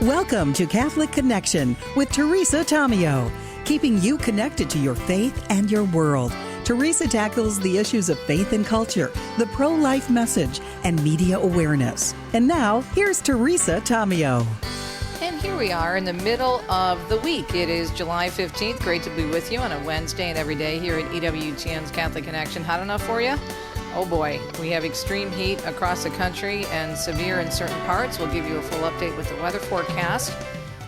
Welcome to Catholic Connection with Teresa Tomeo, keeping you connected to your faith and your world. Teresa tackles the issues of faith and culture, the pro-life message, and media awareness. And now, here's Teresa Tomeo. And here we are in the middle of the week. It is July 15th. Great to be with you on a Wednesday and every day here at EWTN's Catholic Connection. Hot enough for you? Oh boy, we have extreme heat across the country and severe in certain parts. We'll give you a full update with the weather forecast,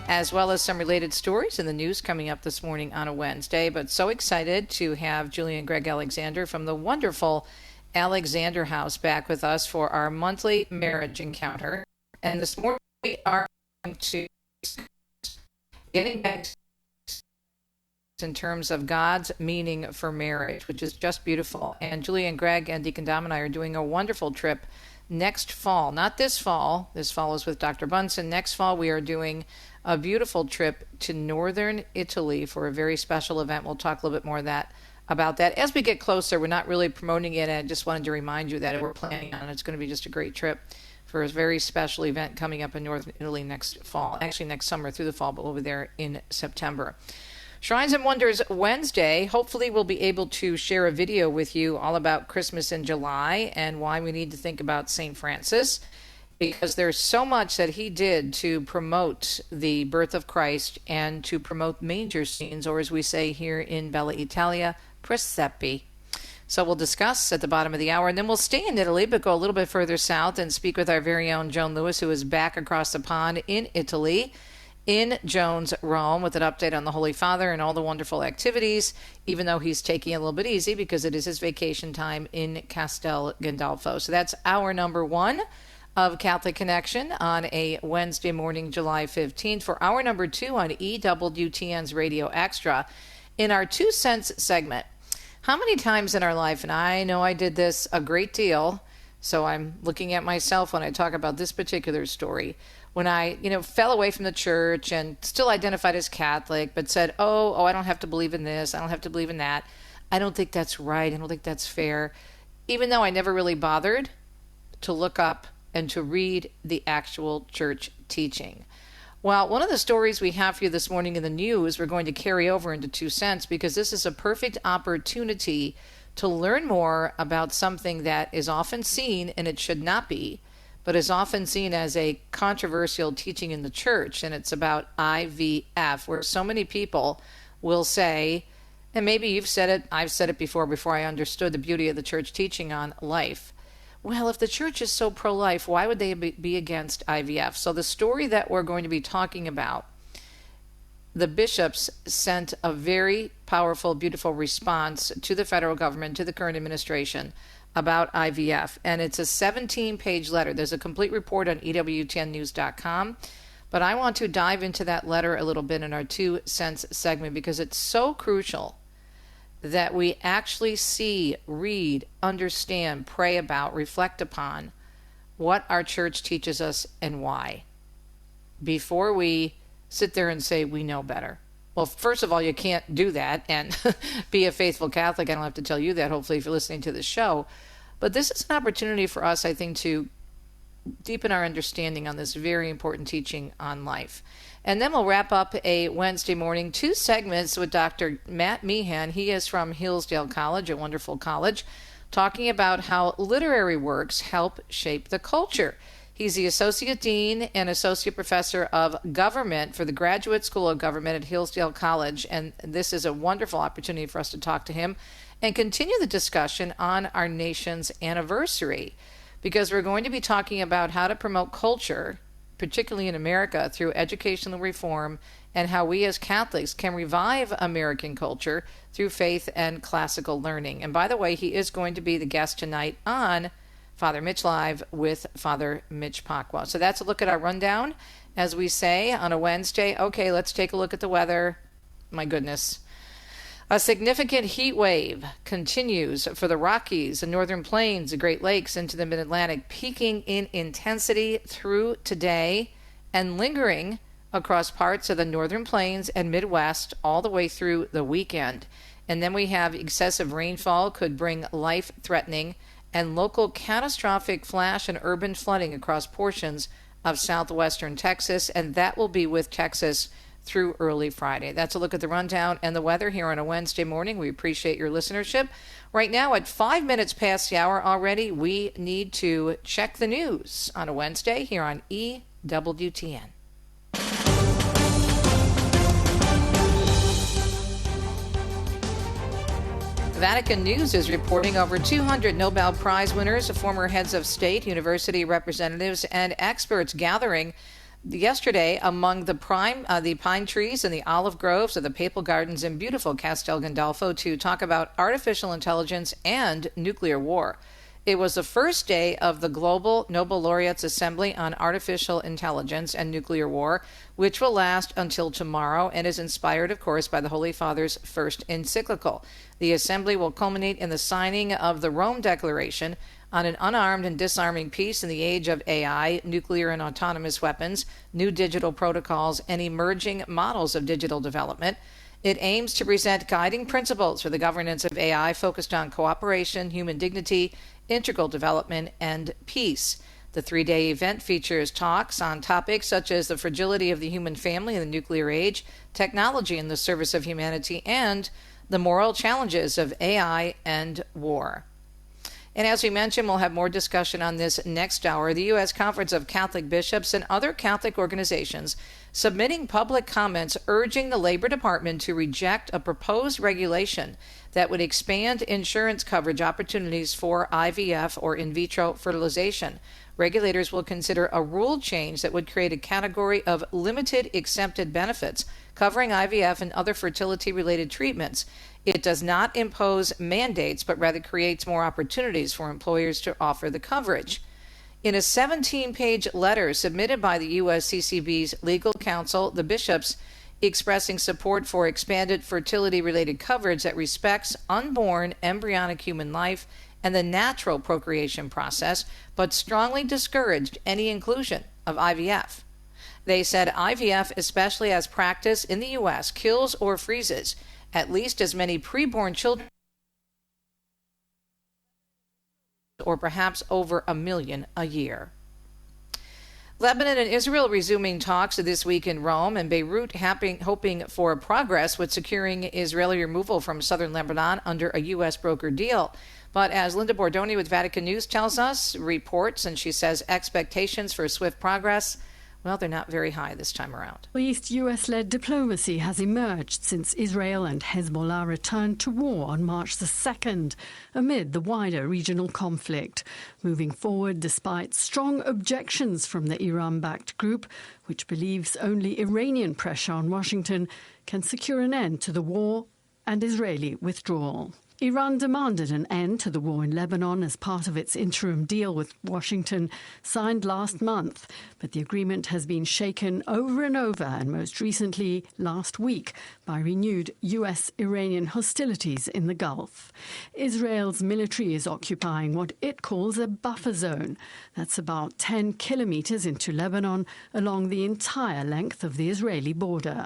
as well as some related stories in the news coming up this morning on a Wednesday. But so excited to have Julie and Greg Alexander from the wonderful Alexander House back with us for our monthly marriage encounter. And this morning we are going to getting back in terms of God's meaning for marriage, which is just beautiful. And Julie and Greg and Deacon Dom and I are doing a wonderful trip next fall. Not this fall. This fall is with Dr. Bunsen. Next fall, we are doing a beautiful trip to northern Italy for a very special event. We'll talk a little bit more about that as we get closer. We're not really promoting it. I just wanted to remind you that we're planning on it. It's going to be just a great trip for a very special event coming up in northern Italy next fall. Actually, next summer through the fall, but we'll be there in September. Shrines and Wonders Wednesday. Hopefully we'll be able to share a video with you all about Christmas in July and why we need to think about St. Francis, because there's so much that he did to promote the birth of Christ and to promote manger scenes, or as we say here in Bella Italia, presepi. So we'll discuss at the bottom of the hour, and then we'll stay in Italy but go a little bit further south and speak with our very own Joan Lewis, who is back across the pond in Italy, in Joan's Rome, with an update on the Holy Father and all the wonderful activities, even though he's taking it a little bit easy because it is his vacation time in Castel Gandolfo. So that's hour number one of Catholic Connection on a Wednesday morning, July 15th. For hour number two on EWTN's Radio Extra, in our 2 cents segment. How many times in our life, and I know I did this a great deal, so I'm looking at myself when I talk about this particular story, when I, fell away from the church and still identified as Catholic, but said, oh, I don't have to believe in this, I don't have to believe in that. I don't think that's right, I don't think that's fair, even though I never really bothered to look up and to read the actual church teaching. Well, one of the stories we have for you this morning in the news, we're going to carry over into 2 cents, because this is a perfect opportunity to learn more about something that is often seen, and it should not be, but is often seen as a controversial teaching in the church, and it's about IVF, where so many people will say, and maybe you've said it, I've said it before I understood the beauty of the church teaching on life. Well, if the church is so pro-life, why would they be against IVF? So the story that we're going to be talking about, the bishops sent a very powerful, beautiful response to the federal government, to the current administration, about IVF. And it's a 17-page letter. There's a complete report on EWTNnews.com. But I want to dive into that letter a little bit in our 2 cents segment, because it's so crucial that we actually see, read, understand, pray about, reflect upon what our church teaches us and why, before we sit there and say we know better. Well, first of all, you can't do that and be a faithful Catholic. I don't have to tell you that, hopefully, if you're listening to the show. But this is an opportunity for us, I think, to deepen our understanding on this very important teaching on life. And then we'll wrap up a Wednesday morning, 2 segments with Dr. Matt Mehan. He is from Hillsdale College, a wonderful college, talking about how literary works help shape the culture. He's the Associate Dean and Associate Professor of Government for the Graduate School of Government at Hillsdale College, and this is a wonderful opportunity for us to talk to him and continue the discussion on our nation's anniversary, because we're going to be talking about how to promote culture, particularly in America, through educational reform, and how we as Catholics can revive American culture through faith and classical learning. And by the way, he is going to be the guest tonight on Father Mitch Live with Father Mitch Pacwa. So that's a look at our rundown, as we say, on a Wednesday. Okay, let's take a look at the weather. My goodness. A significant heat wave continues for the Rockies, the Northern Plains, the Great Lakes, into the Mid-Atlantic, peaking in intensity through today and lingering across parts of the Northern Plains and Midwest all the way through the weekend. And then we have excessive rainfall could bring life-threatening and local catastrophic flash and urban flooding across portions of southwestern Texas, and that will be with Texas through early Friday. That's a look at the rundown and the weather here on a Wednesday morning. We appreciate your listenership. Right now, at 5 minutes past the hour already, we need to check the news on a Wednesday here on EWTN. Vatican News is reporting over 200 Nobel Prize winners, former heads of state, university representatives, and experts gathering yesterday among the pine trees and the olive groves of the Papal Gardens in beautiful Castel Gandolfo to talk about artificial intelligence and nuclear war. It was the first day of the Global Nobel Laureates Assembly on Artificial Intelligence and Nuclear War, which will last until tomorrow and is inspired, of course, by the Holy Father's first encyclical. The assembly will culminate in the signing of the Rome Declaration on an unarmed and disarming peace in the age of AI, nuclear and autonomous weapons, new digital protocols, and emerging models of digital development. It aims to present guiding principles for the governance of AI focused on cooperation, human dignity, integral development, and peace. The three-day event features talks on topics such as the fragility of the human family in the nuclear age, technology in the service of humanity, and the moral challenges of AI and war. And as we mentioned, we'll have more discussion on this next hour. The U.S. Conference of Catholic Bishops and other Catholic organizations submitting public comments urging the Labor Department to reject a proposed regulation that would expand insurance coverage opportunities for IVF or in vitro fertilization. Regulators will consider a rule change that would create a category of limited accepted benefits covering IVF and other fertility-related treatments. It does not impose mandates, but rather creates more opportunities for employers to offer the coverage. In a 17-page letter submitted by the USCCB's legal counsel, the bishops expressing support for expanded fertility-related coverage that respects unborn embryonic human life and the natural procreation process, but strongly discouraged any inclusion of IVF. They said IVF, especially as practiced in the U.S., kills or freezes at least as many preborn children, or perhaps over 1 million a year. Lebanon and Israel resuming talks this week in Rome, and Beirut hoping for progress with securing Israeli removal from southern Lebanon under a U.S. brokered deal. But as Linda Bordoni with Vatican News tells us, reports, and she says expectations for swift progress, well, they're not very high this time around. East U.S.-led diplomacy has emerged since Israel and Hezbollah returned to war on March the 2nd, amid the wider regional conflict, moving forward despite strong objections from the Iran-backed group, which believes only Iranian pressure on Washington can secure an end to the war and Israeli withdrawal. Iran demanded an end to the war in Lebanon as part of its interim deal with Washington, signed last month. But the agreement has been shaken over and over, and most recently last week by renewed U.S.-Iranian hostilities in the Gulf. Israel's military is occupying what it calls a buffer zone. That's about 10 kilometers into Lebanon along the entire length of the Israeli border.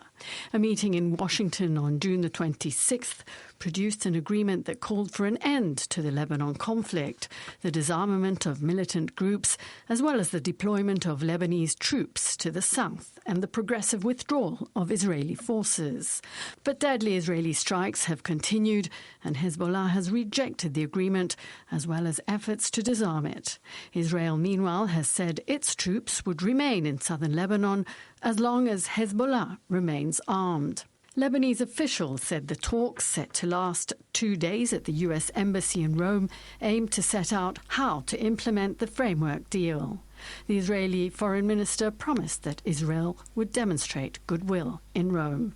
A meeting in Washington on June the 26th produced an agreement that called for an end to the Lebanon conflict, the disarmament of militant groups, as well as the deployment of Lebanese troops to the south and the progressive withdrawal of Israeli forces. But deadly Israeli strikes have continued, and Hezbollah has rejected the agreement, as well as efforts to disarm it. Israel, meanwhile, has said its troops would remain in southern Lebanon as long as Hezbollah remains armed. Lebanese officials said the talks, set to last 2 days at the U.S. Embassy in Rome, aim to set out how to implement the framework deal. The Israeli foreign minister promised that Israel would demonstrate goodwill in Rome.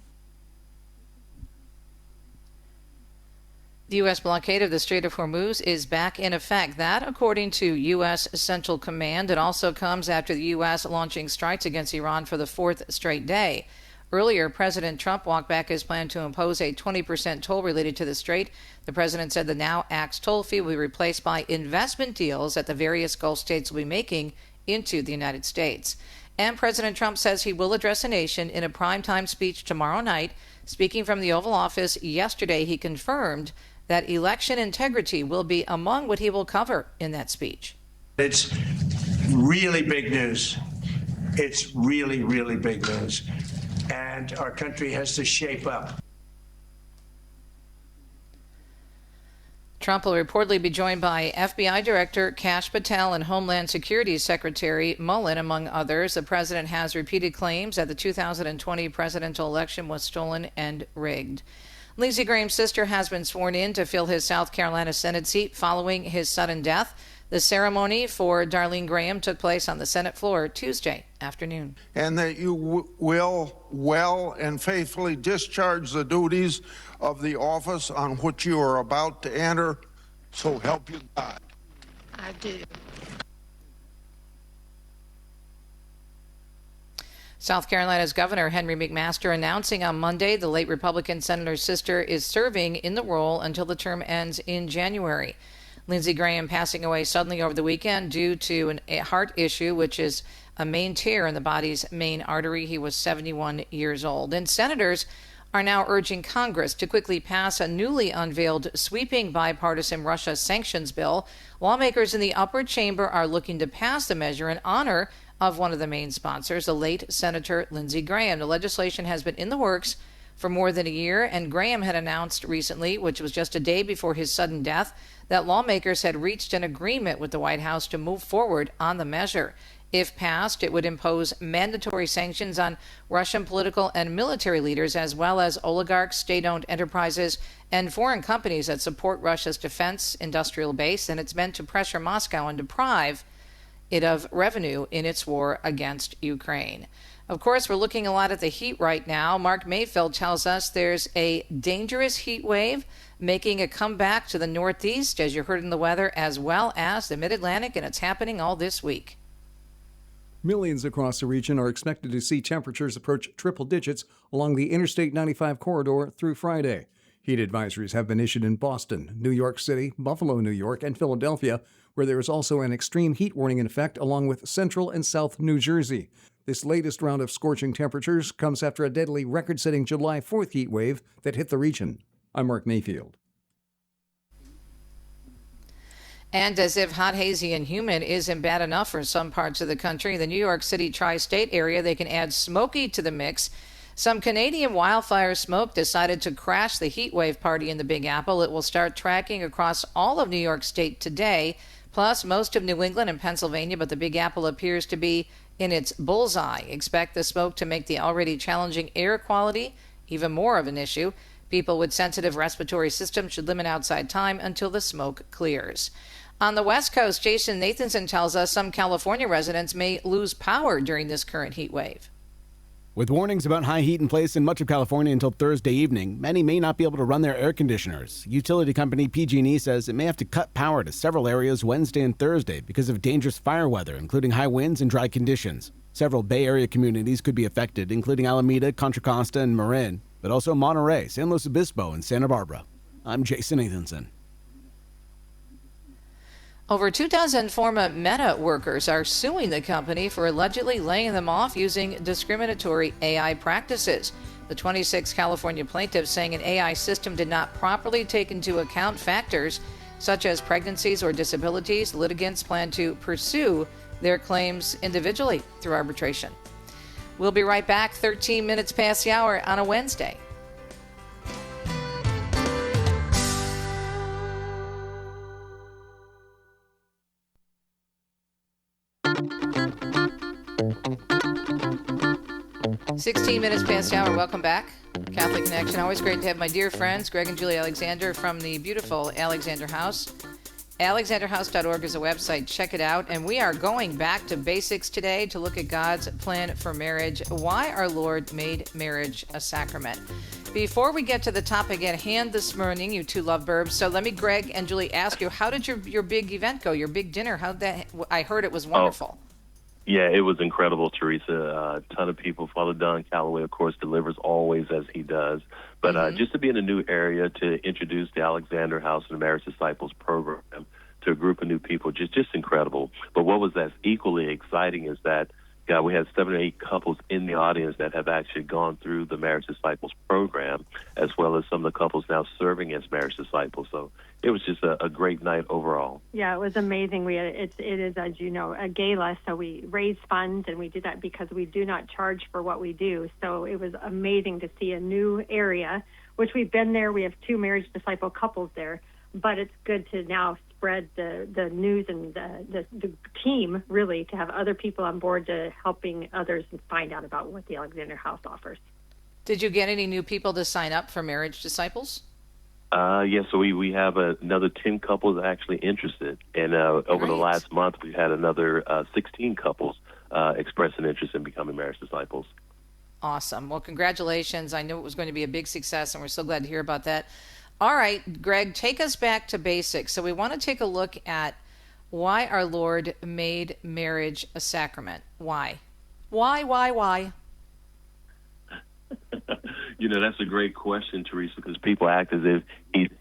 The U.S. blockade of the Strait of Hormuz is back in effect. That, according to U.S. Central Command, it also comes after the U.S. launching strikes against Iran for the fourth straight day. Earlier, President Trump walked back his plan to impose a 20% toll related to the strait. The president said the now axed toll fee will be replaced by investment deals that the various Gulf states will be making into the United States. And President Trump says he will address the nation in a primetime speech tomorrow night. Speaking from the Oval Office yesterday, he confirmed that election integrity will be among what he will cover in that speech. It's really big news. It's really, really big news. And our country has to shape up. Trump will reportedly be joined by FBI Director Kash Patel and Homeland Security Secretary Mullen, among others. The president has repeated claims that the 2020 presidential election was stolen and rigged. Lindsey Graham's sister has been sworn in to fill his South Carolina Senate seat following his sudden death. The ceremony for Darlene Graham took place on the Senate floor Tuesday afternoon. And that you will well and faithfully discharge the duties of the office on which you are about to enter, so help you God. I do. South Carolina's Governor Henry McMaster announcing on Monday the late Republican senator's sister is serving in the role until the term ends in January. Lindsey Graham passing away suddenly over the weekend due to a heart issue, which is a main tear in the body's main artery. He was 71 years old. And senators are now urging Congress to quickly pass a newly unveiled sweeping bipartisan Russia sanctions bill. Lawmakers in the upper chamber are looking to pass the measure in honor of one of the main sponsors, the late Senator Lindsey Graham. The legislation has been in the works for more than a year, and Graham had announced recently, which was just a day before his sudden death, that lawmakers had reached an agreement with the White House to move forward on the measure. If passed, it would impose mandatory sanctions on Russian political and military leaders, as well as oligarchs, state-owned enterprises, and foreign companies that support Russia's defense industrial base, and it's meant to pressure Moscow and deprive it of revenue in its war against Ukraine. Of course, we're looking a lot at the heat right now. Mark Mayfield tells us there's a dangerous heat wave making a comeback to the Northeast, as you heard in the weather, as well as the Mid-Atlantic, and it's happening all this week. Millions across the region are expected to see temperatures approach triple digits along the Interstate 95 corridor through Friday. Heat advisories have been issued in Boston, New York City, Buffalo, New York, and Philadelphia, where there is also an extreme heat warning in effect along with central and south New Jersey. This latest round of scorching temperatures comes after a deadly record-setting July 4th heat wave that hit the region. I'm Mark Mayfield. And as if hot, hazy, and humid isn't bad enough for some parts of the country, the New York City tri-state area, they can add smoky to the mix. Some Canadian wildfire smoke decided to crash the heat wave party in the Big Apple. It will start tracking across all of New York State today, plus most of New England and Pennsylvania, but the Big Apple appears to be in its bullseye. Expect the smoke to make the already challenging air quality even more of an issue. People with sensitive respiratory systems should limit outside time until the smoke clears. On the West Coast, Jason Nathanson tells us some California residents may lose power during this current heat wave. With warnings about high heat in place in much of California until Thursday evening, many may not be able to run their air conditioners. Utility company PG&E says it may have to cut power to several areas Wednesday and Thursday because of dangerous fire weather, including high winds and dry conditions. Several Bay Area communities could be affected, including Alameda, Contra Costa, and Marin, but also Monterey, San Luis Obispo, and Santa Barbara. I'm Jason Nathanson. Over 2 dozen former Meta workers are suing the company for allegedly laying them off using discriminatory AI practices. The 26 California plaintiffs saying an AI system did not properly take into account factors such as pregnancies or disabilities. Litigants plan to pursue their claims individually through arbitration. We'll be right back 13 minutes past the hour on a Wednesday. "16 minutes past the hour." Welcome back. Catholic Connection. Always great to have my dear friends, Greg and Julie Alexander from the beautiful Alexander House. AlexanderHouse.org is a website. Check it out. And we are going back to basics today to look at God's plan for marriage, why our Lord made marriage a sacrament. Before we get to the topic at hand this morning, you two lovebirds, so let me, Greg and Julie, ask you, how did your big event go, your big dinner? How'd that? I heard it was wonderful. Yeah, it was incredible, Teresa. A ton of people. Father Don Calloway, of course, delivers always as he does. But just to be in a new area, to introduce the Alexander House and the Marriage Disciples program to a group of new people, just incredible. But what was as equally exciting is that God, we had 7 or 8 couples in the audience that have actually gone through the Marriage Disciples program, as well as some of the couples now serving as marriage disciples. So it was just a great night overall. Yeah, it was amazing. It is, as you know, a gala, so we raise funds, and we do that because we do not charge for what we do. So it was amazing to see a new area, which we've been there. We have 2 marriage disciple couples there, but it's good to now spread the news and the team, really, to have other people on board to helping others find out about what the Alexander House offers. Did you get any new people to sign up for Marriage Disciples? Yes, so we have another 10 couples actually interested. And over the last month, we've had another 16 couples express an interest in becoming marriage disciples. Awesome. Well, congratulations. I knew it was going to be a big success, and we're so glad to hear about that. All right, Greg, take us back to basics. So we want to take a look at why our Lord made marriage a sacrament. Why? Why? That's a great question, Teresa, because people act as if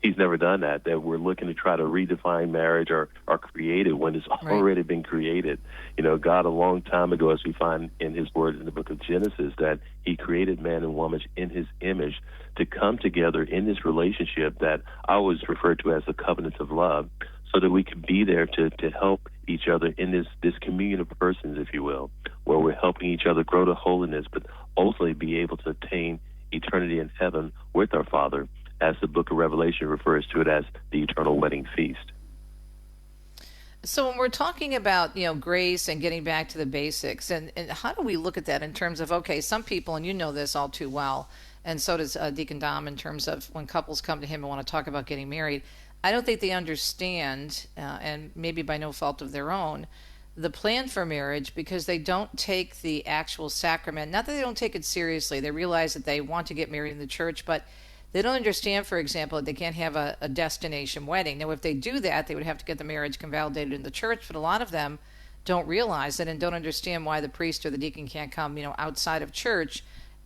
he's never done that we're looking to try to redefine marriage or create it when it's already been created. God, a long time ago, as we find in his word in the book of Genesis, that he created man and woman in his image to come together in this relationship that I always refer to as the covenant of love, so that we can be there to help each other in this communion of persons, if you will, where we're helping each other grow to holiness, but ultimately be able to attain eternity in heaven with our Father, as the book of Revelation refers to it as the eternal wedding feast. So when we're talking about, grace and getting back to the basics, and how do we look at that in terms of, okay, some people, and you know this all too well, and so does Deacon Dom, in terms of when couples come to him and want to talk about getting married, I don't think they understand, and maybe by no fault of their own, the plan for marriage, because they don't take the actual sacrament. Not that they don't take it seriously. They realize that they want to get married in the church, but they don't understand, for example, that they can't have a destination wedding. Now, if they do that, they would have to get the marriage convalidated in the church, but a lot of them don't realize it and don't understand why the priest or the deacon can't come, outside of church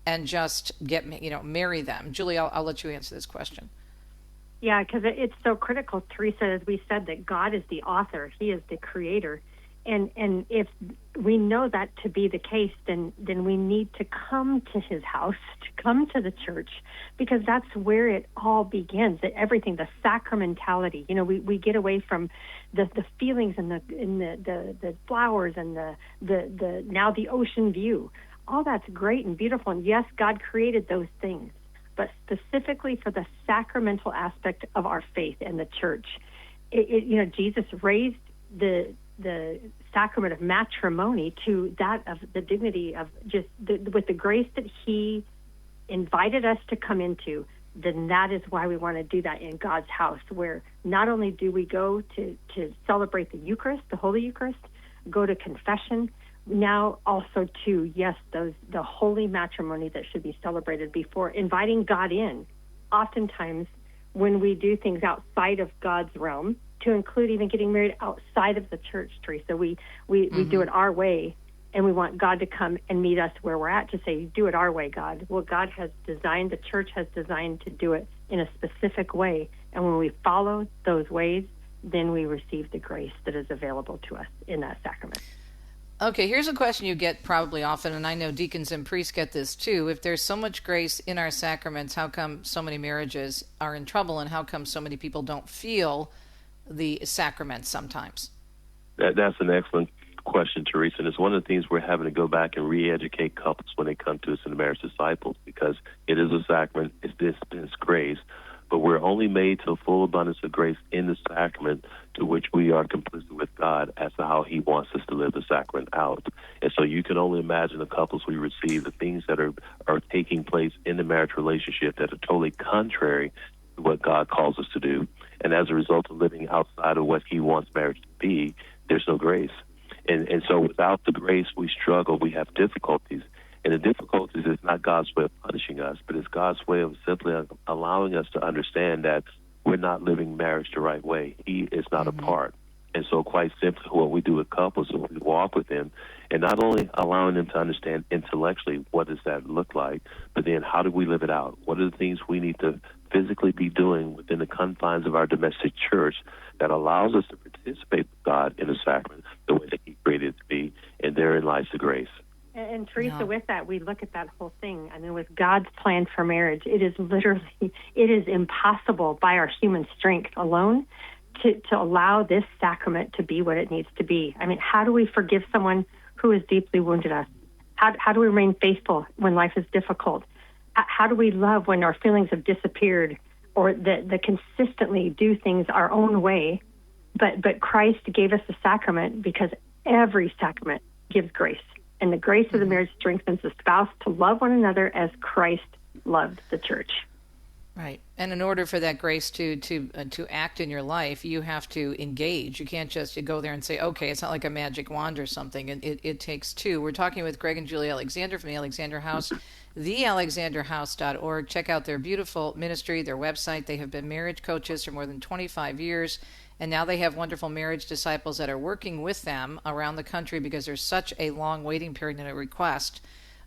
and just get, marry them. Julie, I'll let you answer this question. Yeah, because it's so critical, Teresa, as we said, that God is the author. He is the creator. And if we know that to be the case, then we need to come to his house, to come to the church, because that's where it all begins. Everything, the sacramentality. We get away from the feelings and the flowers and the now the ocean view. All that's great and beautiful. And yes, God created those things, but specifically for the sacramental aspect of our faith and the church, Jesus raised the sacrament of matrimony to that of the dignity of just with the grace that he invited us to come into. Then that is why we want to do that in God's house, where not only do we go to celebrate the Eucharist, the Holy Eucharist, go to confession, now also to, yes, the holy matrimony that should be celebrated before inviting God in. Oftentimes, when we do things outside of God's realm, to include even getting married outside of the church, Teresa, we do it our way, and we want God to come and meet us where we're at, to say, do it our way, God. Well, God has designed, the church has designed to do it in a specific way, and when we follow those ways, then we receive the grace that is available to us in that sacrament. Okay, here's a question you get probably often, and I know deacons and priests get this too. If there's so much grace in our sacraments, how come so many marriages are in trouble, and how come so many people don't feel the sacraments sometimes? That's an excellent question, Teresa, and it's one of the things we're having to go back and re-educate couples when they come to us in the Marriage Disciples, because it is a sacrament, it's grace, but we're only made to a full abundance of grace in the sacrament, to which we are complicit with God as to how he wants us to live the sacrament out. And so you can only imagine the couples we receive, the things that are taking place in the marriage relationship that are totally contrary to what God calls us to do. And as a result of living outside of what he wants marriage to be, there's no grace. And so without the grace, we struggle, we have difficulties. And the difficulties is not God's way of punishing us, but it's God's way of simply allowing us to understand that we're not living marriage the right way. He is not a part. And so quite simply, what we do with couples is we walk with them, and not only allowing them to understand intellectually what does that look like, but then how do we live it out? What are the things we need to physically be doing within the confines of our domestic church that allows us to participate with God in the sacrament the way that he created it to be, and therein lies the grace. And Teresa, with that, we look at that whole thing. I mean, with God's plan for marriage, it is impossible by our human strength alone to allow this sacrament to be what it needs to be. I mean, how do we forgive someone who has deeply wounded us? How do we remain faithful when life is difficult? How do we love when our feelings have disappeared, or that consistently do things our own way? But Christ gave us the sacrament because every sacrament gives grace. And the grace of the marriage strengthens the spouse to love one another as Christ loved the church. Right. And in order for that grace to act in your life, you have to engage. You can't just go there and say, okay, it's not like a magic wand or something. And it takes two. We're talking with Greg and Julie Alexander from the Alexander House, thealexanderhouse.org. Check out their beautiful ministry, their website. They have been marriage coaches for more than 25 years. And now they have wonderful marriage disciples that are working with them around the country because there's such a long waiting period and a request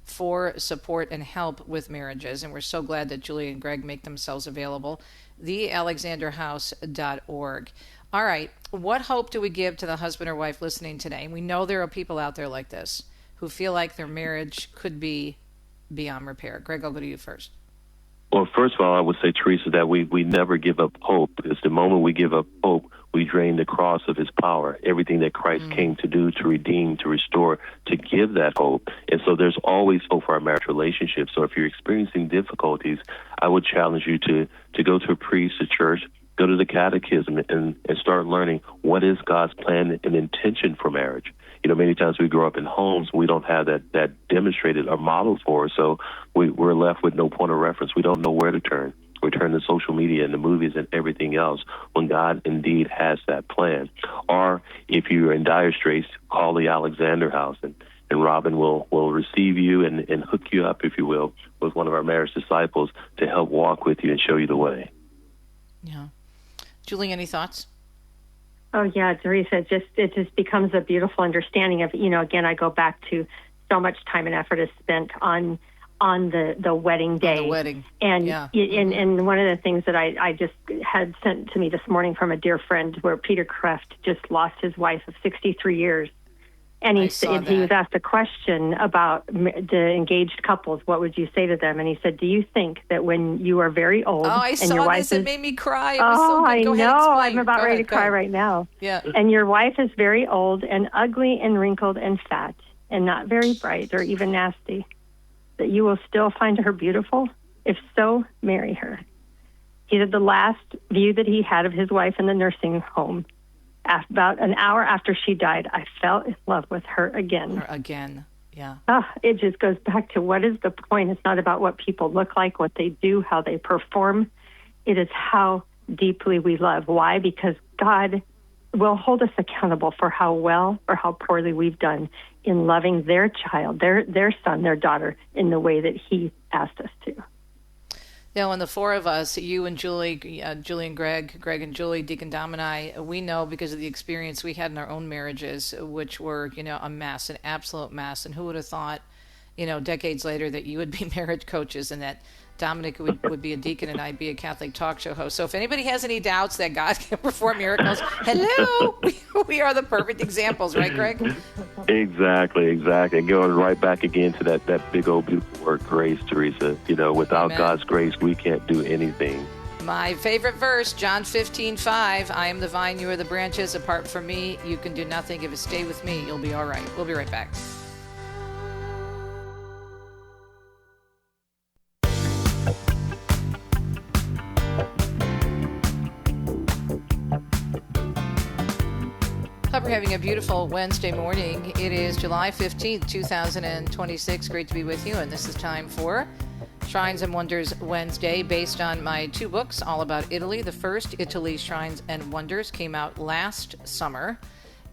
for support and help with marriages. And we're so glad that Julie and Greg make themselves available. thealexanderhouse.org. All right. What hope do we give to the husband or wife listening today? We know there are people out there like this who feel like their marriage could be beyond repair. Greg, I'll go to you first. Well, first of all, I would say, Teresa, that we never give up hope, because the moment we give up hope, we drain the cross of his power, everything that Christ came to do, to redeem, to restore, to give that hope. And so there's always hope for our marriage relationship. So if you're experiencing difficulties, I would challenge you to go to a priest, a church, go to the catechism and start learning what is God's plan and intention for marriage. You know, many times we grow up in homes, we don't have that demonstrated or modeled for us, so we're left with no point of reference. We don't know where to turn. We turn to social media and the movies and everything else when God indeed has that plan. Or if you're in dire straits, call the Alexander House, and Robin will receive you and hook you up, if you will, with one of our marriage disciples to help walk with you and show you the way. Yeah. Julie, any thoughts? Oh, yeah, Teresa, it just becomes a beautiful understanding of, again, I go back to so much time and effort is spent on the wedding day. On the wedding. And, yeah. And one of the things that I just had sent to me this morning from a dear friend, where Peter Kreft just lost his wife of 63 years. And he was asked a question about the engaged couples. What would you say to them? And he said, do you think that when you are very old I and your wife this. It made me cry. It was so good. I Go know. Ahead, I'm about ready to cry right now. Yeah. And your wife is very old and ugly and wrinkled and fat and not very bright or even nasty, that you will still find her beautiful? If so, marry her. He said the last view that he had of his wife in the nursing home, about an hour after she died, I fell in love with her again. Yeah. It just goes back to, what is the point? It's not about what people look like, what they do, how they perform. It is how deeply we love. Why? Because God will hold us accountable for how well or how poorly we've done in loving their child, their son, their daughter, in the way that he asked us to. Now, and the four of us, you and Julie, Julie and Greg and Julie, Deacon Dom and I, we know because of the experience we had in our own marriages, which were, a mess, an absolute mess. And who would have thought, decades later, that you would be marriage coaches and that Dominic would be a deacon and I'd be a Catholic talk show host. So if anybody has any doubts that God can perform miracles, hello, we are the perfect examples, right, Greg? Exactly. Going right back again to that big old beautiful word, grace, Teresa. Without Amen. God's grace, we can't do anything. My favorite verse, John 15:5, I am the vine, you are the branches. Apart from me, you can do nothing. If you stay with me, you'll be all right. We'll be right back. Hope you're having a beautiful Wednesday morning. It is July 15th, 2026. Great to be with you, and this is time for Shrines and Wonders Wednesday, based on my two books all about Italy. The first, Italy Shrines and Wonders, came out last summer,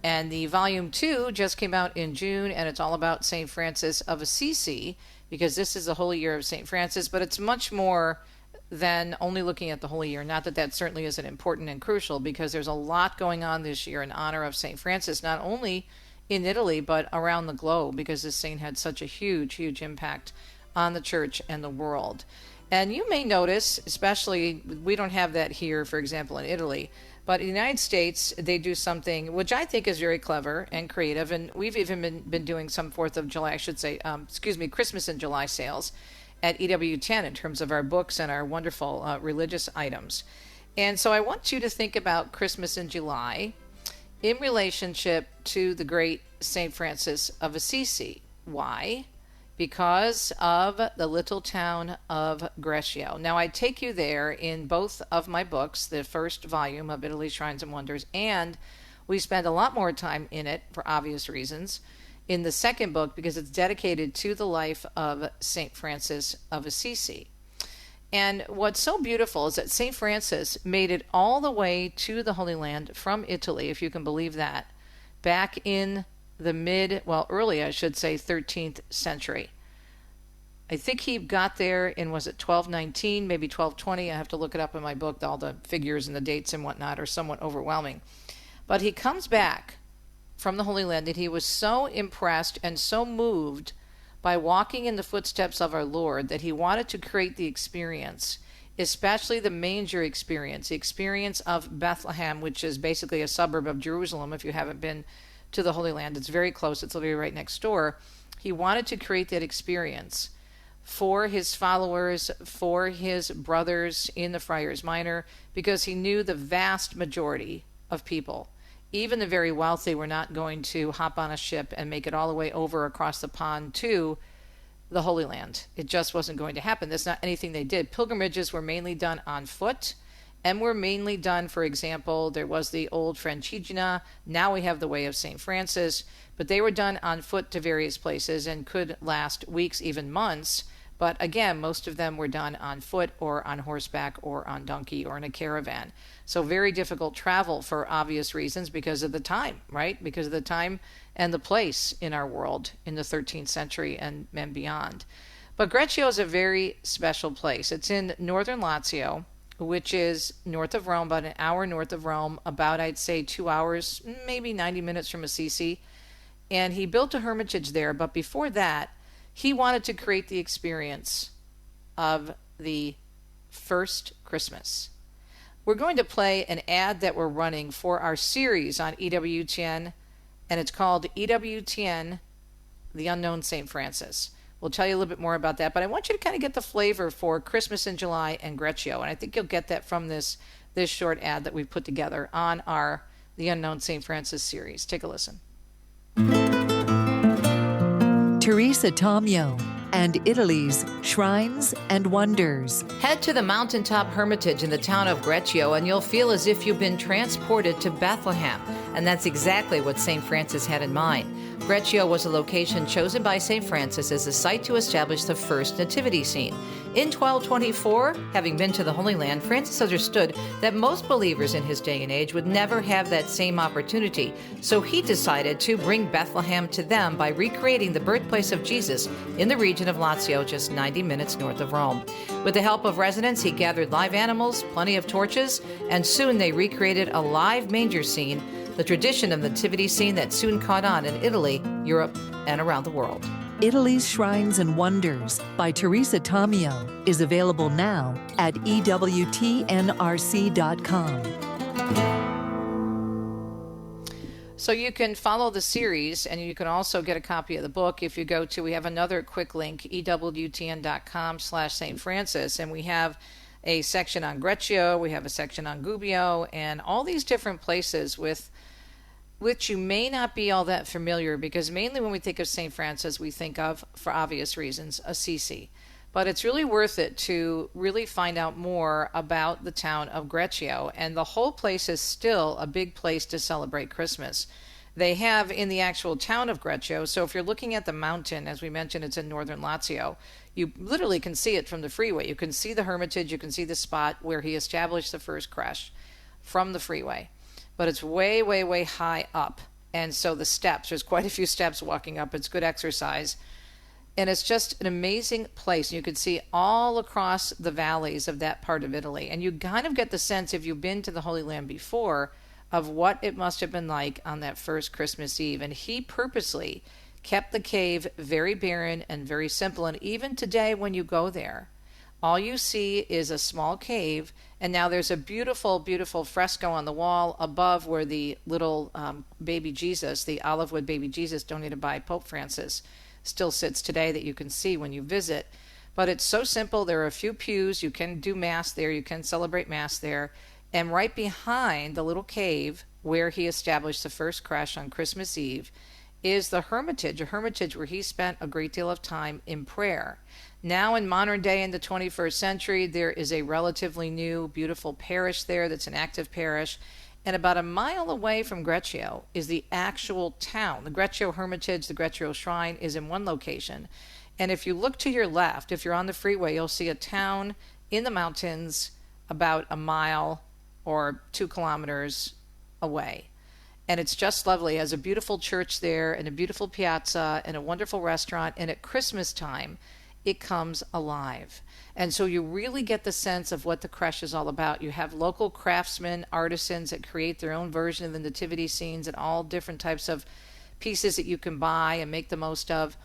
and the volume 2 just came out in June, and it's all about St. Francis of Assisi, because this is the holy year of St. Francis, but it's much more than only looking at the holy year. Not that that certainly isn't important and crucial, because there's a lot going on this year in honor of St. Francis, not only in Italy, but around the globe, because this saint had such a huge, huge impact on the church and the world. And you may notice, especially, we don't have that here, for example, in Italy, But in the United States, they do something which I think is very clever and creative. And we've even been doing some 4th of July, I should say, Christmas in July sales at EWTN in terms of our books and our wonderful religious items. And so I want you to think about Christmas in July in relationship to the great St. Francis of Assisi. Why? Because of the little town of Greccio. Now, I take you there in both of my books, the first volume of Italy's Shrines and Wonders, and we spend a lot more time in it for obvious reasons in the second book because it's dedicated to the life of St. Francis of Assisi. And what's so beautiful is that St. Francis made it all the way to the Holy Land from Italy, if you can believe that, back in the early, I should say, 13th century. I think he got there in, was it 1219, maybe 1220? I have to look it up in my book. All the figures and the dates and whatnot are somewhat overwhelming. But he comes back from the Holy Land and he was so impressed and so moved by walking in the footsteps of our Lord that he wanted to create the experience, especially the manger experience, the experience of Bethlehem, which is basically a suburb of Jerusalem. If you haven't been to the Holy Land, it's very close. It's literally right next door. He wanted to create that experience for his followers, for his brothers in the Friars Minor, because he knew the vast majority of people, even the very wealthy, were not going to hop on a ship and make it all the way over across the pond to the Holy Land. It just wasn't going to happen. That's not anything they did. Pilgrimages were mainly done on foot and were mainly done, for example, there was the old Francigena, now we have the Way of St. Francis, but they were done on foot to various places and could last weeks, even months. But again, most of them were done on foot or on horseback or on donkey or in a caravan. So very difficult travel for obvious reasons because of the time, right? Because of the time and the place in our world in the 13th century and beyond. But Greccio is a very special place. It's in northern Lazio, which is north of Rome, about an hour north of Rome, about, I'd say, 2 hours, maybe 90 minutes from Assisi. And he built a hermitage there, but before that, he wanted to create the experience of the first Christmas. We're going to play an ad that we're running for our series on EWTN, and it's called EWTN, The Unknown St. Francis. We'll tell you a little bit more about that, but I want you to kind of get the flavor for Christmas in July and Greccio, and I think you'll get that from this short ad that we've put together on our The Unknown St. Francis series. Take a listen. Teresa Tomeo and Italy's Shrines and Wonders. Head to the Mountaintop Hermitage in the town of Greccio and you'll feel as if you've been transported to Bethlehem. And that's exactly what St. Francis had in mind. Greccio was a location chosen by St. Francis as a site to establish the first nativity scene. In 1224, having been to the Holy Land, Francis understood that most believers in his day and age would never have that same opportunity. So he decided to bring Bethlehem to them by recreating the birthplace of Jesus in the region of Lazio, just 90 minutes north of Rome. With the help of residents, he gathered live animals, plenty of torches, and soon they recreated a live manger scene, the tradition of the nativity scene that soon caught on in Italy, Europe, and around the world. Italy's Shrines and Wonders by Teresa Tomeo is available now at EWTNRC.com. So you can follow the series, and you can also get a copy of the book if you go to, we have another quick link, EWTN.com/St. Francis, and we have a section on Greccio, we have a section on Gubbio, and all these different places with which you may not be all that familiar, because mainly when we think of St. Francis, we think of, for obvious reasons, Assisi. But it's really worth it to really find out more about the town of Greccio, and the whole place is still a big place to celebrate Christmas. They have in the actual town of Greccio, so if you're looking at the mountain, as we mentioned, it's in northern Lazio, you literally can see it from the freeway. You can see the hermitage, you can see the spot where he established the first creche from the freeway. But it's way, way, way high up. And so the steps, there's quite a few steps walking up. It's good exercise. And it's just an amazing place. You can see all across the valleys of that part of Italy. And you kind of get the sense, if you've been to the Holy Land before, of what it must have been like on that first Christmas Eve. And he purposely kept the cave very barren and very simple. And even today, when you go there, All you see is a small cave, and now there's a beautiful, beautiful fresco on the wall above where the little baby Jesus, the olive wood baby Jesus donated by Pope Francis, still sits today that you can see when you visit. But it's so simple. There are a few pews. You can do Mass there. You can celebrate Mass there. And right behind the little cave where he established the first creche on Christmas Eve is the hermitage, a hermitage where he spent a great deal of time in prayer. Now in modern day, in the 21st century, there is a relatively new, beautiful parish there that's an active parish. And about a mile away from Greccio is the actual town. The Greccio Hermitage, the Greccio Shrine is in one location. And if you look to your left, if you're on the freeway, you'll see a town in the mountains about a mile or 2 kilometers away. And it's just lovely. It has a beautiful church there and a beautiful piazza and a wonderful restaurant. And at Christmas time, it comes alive. And so you really get the sense of what the creche is all about. You have local craftsmen, artisans that create their own version of the nativity scenes and all different types of pieces that you can buy and make the most of.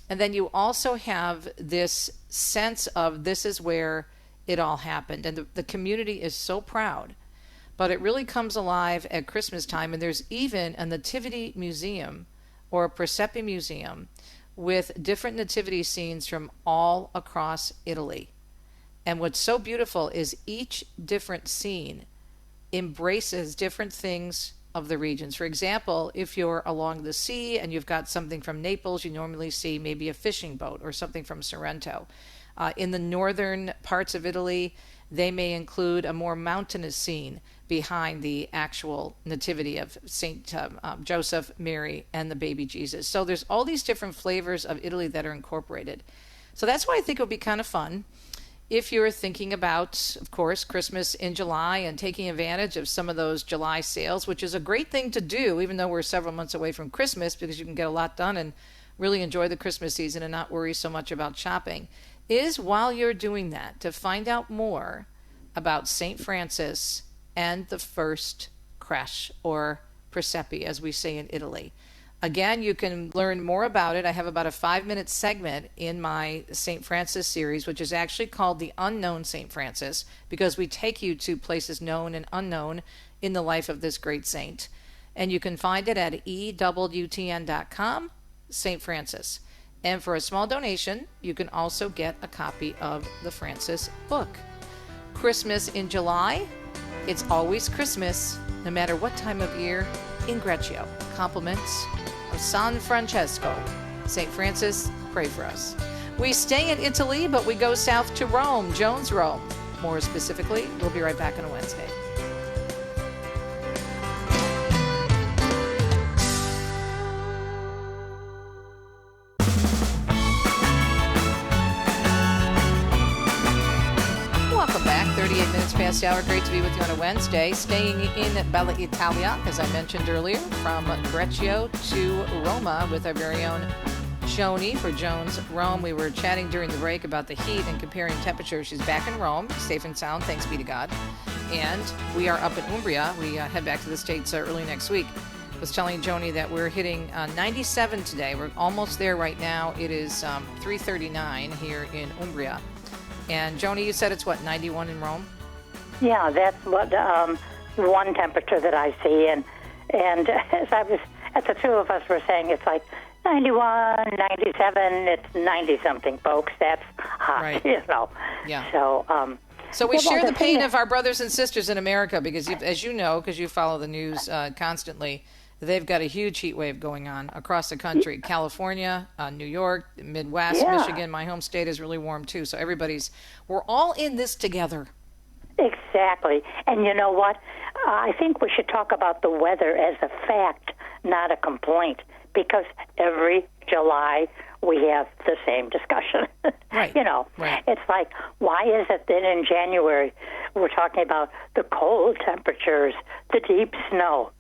And then you also have this sense of this is where it all happened. And the community is so proud. But it really comes alive at Christmas time. And there's even a nativity museum or a Presepe museum with different nativity scenes from all across Italy. And what's so beautiful is each different scene embraces different things of the regions. For example, if you're along the sea and you've got something from Naples, you normally see maybe a fishing boat or something from Sorrento. In the northern parts of Italy, they may include a more mountainous scene behind the actual nativity of Saint Joseph, Mary, and the baby Jesus. So there's all these different flavors of Italy that are incorporated. So that's why I think it would be kind of fun if you're thinking about, of course, Christmas in July and taking advantage of some of those July sales, which is a great thing to do, even though we're several months away from Christmas, because you can get a lot done and really enjoy the Christmas season and not worry so much about shopping, is while you're doing that, to find out more about St. Francis and the first creche, or Presepe, as we say in Italy. Again, you can learn more about it. I have about a 5-minute segment in my St. Francis series, which is actually called The Unknown St. Francis, because we take you to places known and unknown in the life of this great saint. And you can find it at EWTN.com, St. Francis. And for a small donation, you can also get a copy of the Francis book. Christmas in July, it's always Christmas, no matter what time of year, in Greccio. Compliments of San Francesco. St. Francis, pray for us. We stay in Italy, but we go south to Rome, Joan's Rome. More specifically, we'll be right back on a Wednesday. Welcome back. 38 minutes past the hour. Great to be with you on a Wednesday. Staying in Bella Italia, as I mentioned earlier, from Greccio to Roma with our very own Joni for Joan's Rome. We were chatting during the break about the heat and comparing temperatures. She's back in Rome, safe and sound, thanks be to God. And we are up in Umbria. We head back to the States early next week. I was telling Joni that we're hitting 97 today. We're almost there right now. It is 3:39 here in Umbria. And Joni, you said it's what, 91 in Rome? Yeah, that's what one temperature that I see. And as the two of us were saying, it's like 91, 97, it's 90-something, folks. That's hot, right. You know. Yeah. So we share the pain of our brothers and sisters in America because, as you know, because you follow the news constantly, they've got a huge heat wave going on across the country. California, New York, Midwest, Yeah. Michigan, my home state is really warm too. So we're all in this together. Exactly. And you know what? I think we should talk about the weather as a fact, not a complaint, because every July we have the same discussion. Right. You know, right. It's like, why is it that in January we're talking about the cold temperatures, the deep snow?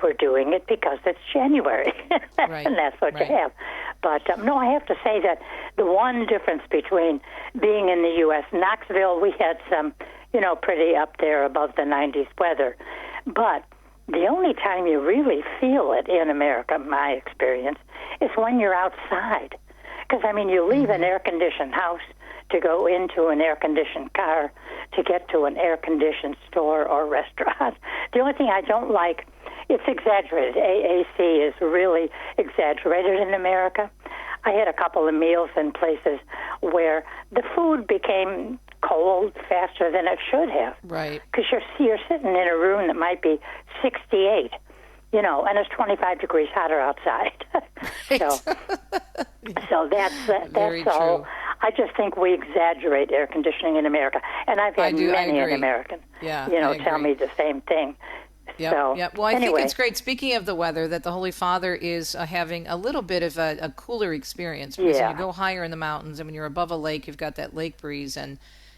We're doing it because it's January, Right. and that's what Right. you have. But, no, I have to say that the one difference between being in the U.S., Knoxville, we had some, pretty up there above the 90s weather. But the only time you really feel it in America, my experience, is when you're outside. Because, I mean, you leave an air-conditioned house to go into an air-conditioned car to get to an air-conditioned store or restaurant. The only thing I don't like, it's exaggerated. AAC is really exaggerated in America. I had a couple of meals in places where the food became cold faster than it should have. Right. Because you're sitting in a room that might be 68, and it's 25 degrees hotter outside. So that's Very all. true. I just think we exaggerate air conditioning in America, and I've had many an American, tell me the same thing. Yep, So, yep. Well, I anyway. think it's great. Speaking of the weather, that the Holy Father is having a little bit of a cooler experience. Because when you go higher in the mountains, and when you're above a lake, you've got that lake breeze, and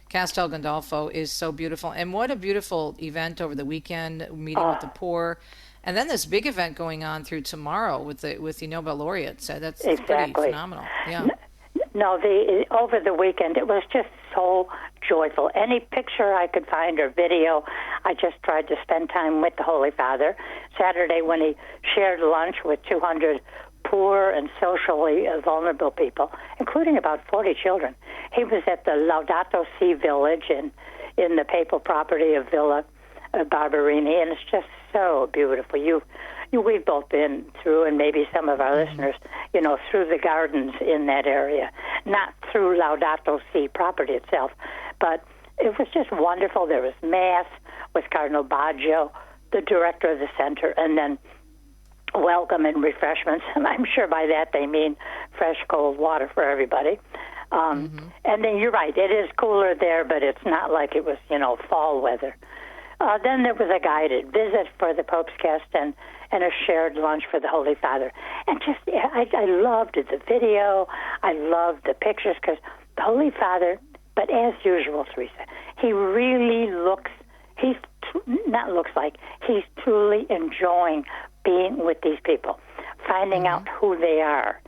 Castel Gandolfo is so beautiful. And what a beautiful event over the weekend, meeting with the poor. And then this big event going on through tomorrow with the Nobel laureates. That's pretty phenomenal. Yeah. No, over the weekend, it was just so joyful. Any picture I could find or video, I just tried to spend time with the Holy Father. Saturday, when he shared lunch with 200 poor and socially vulnerable people, including about 40 children. He was at the Laudato Si village in the papal property of Villa Barberini, and it's just so beautiful. We've both been through, and maybe some of our listeners, through the gardens in that area, not through Laudato Si property itself, but it was just wonderful. There was Mass with Cardinal Baggio, the director of the center, and then welcome and refreshments. And I'm sure by that they mean fresh, cold water for everybody. And then you're right, it is cooler there, but it's not like it was, fall weather. Then there was a guided visit for the Pope's guest and a shared lunch for the Holy Father. And just, I loved the video. I loved the pictures because the Holy Father, but as usual, Teresa, he really he's truly enjoying being with these people, finding out who they are.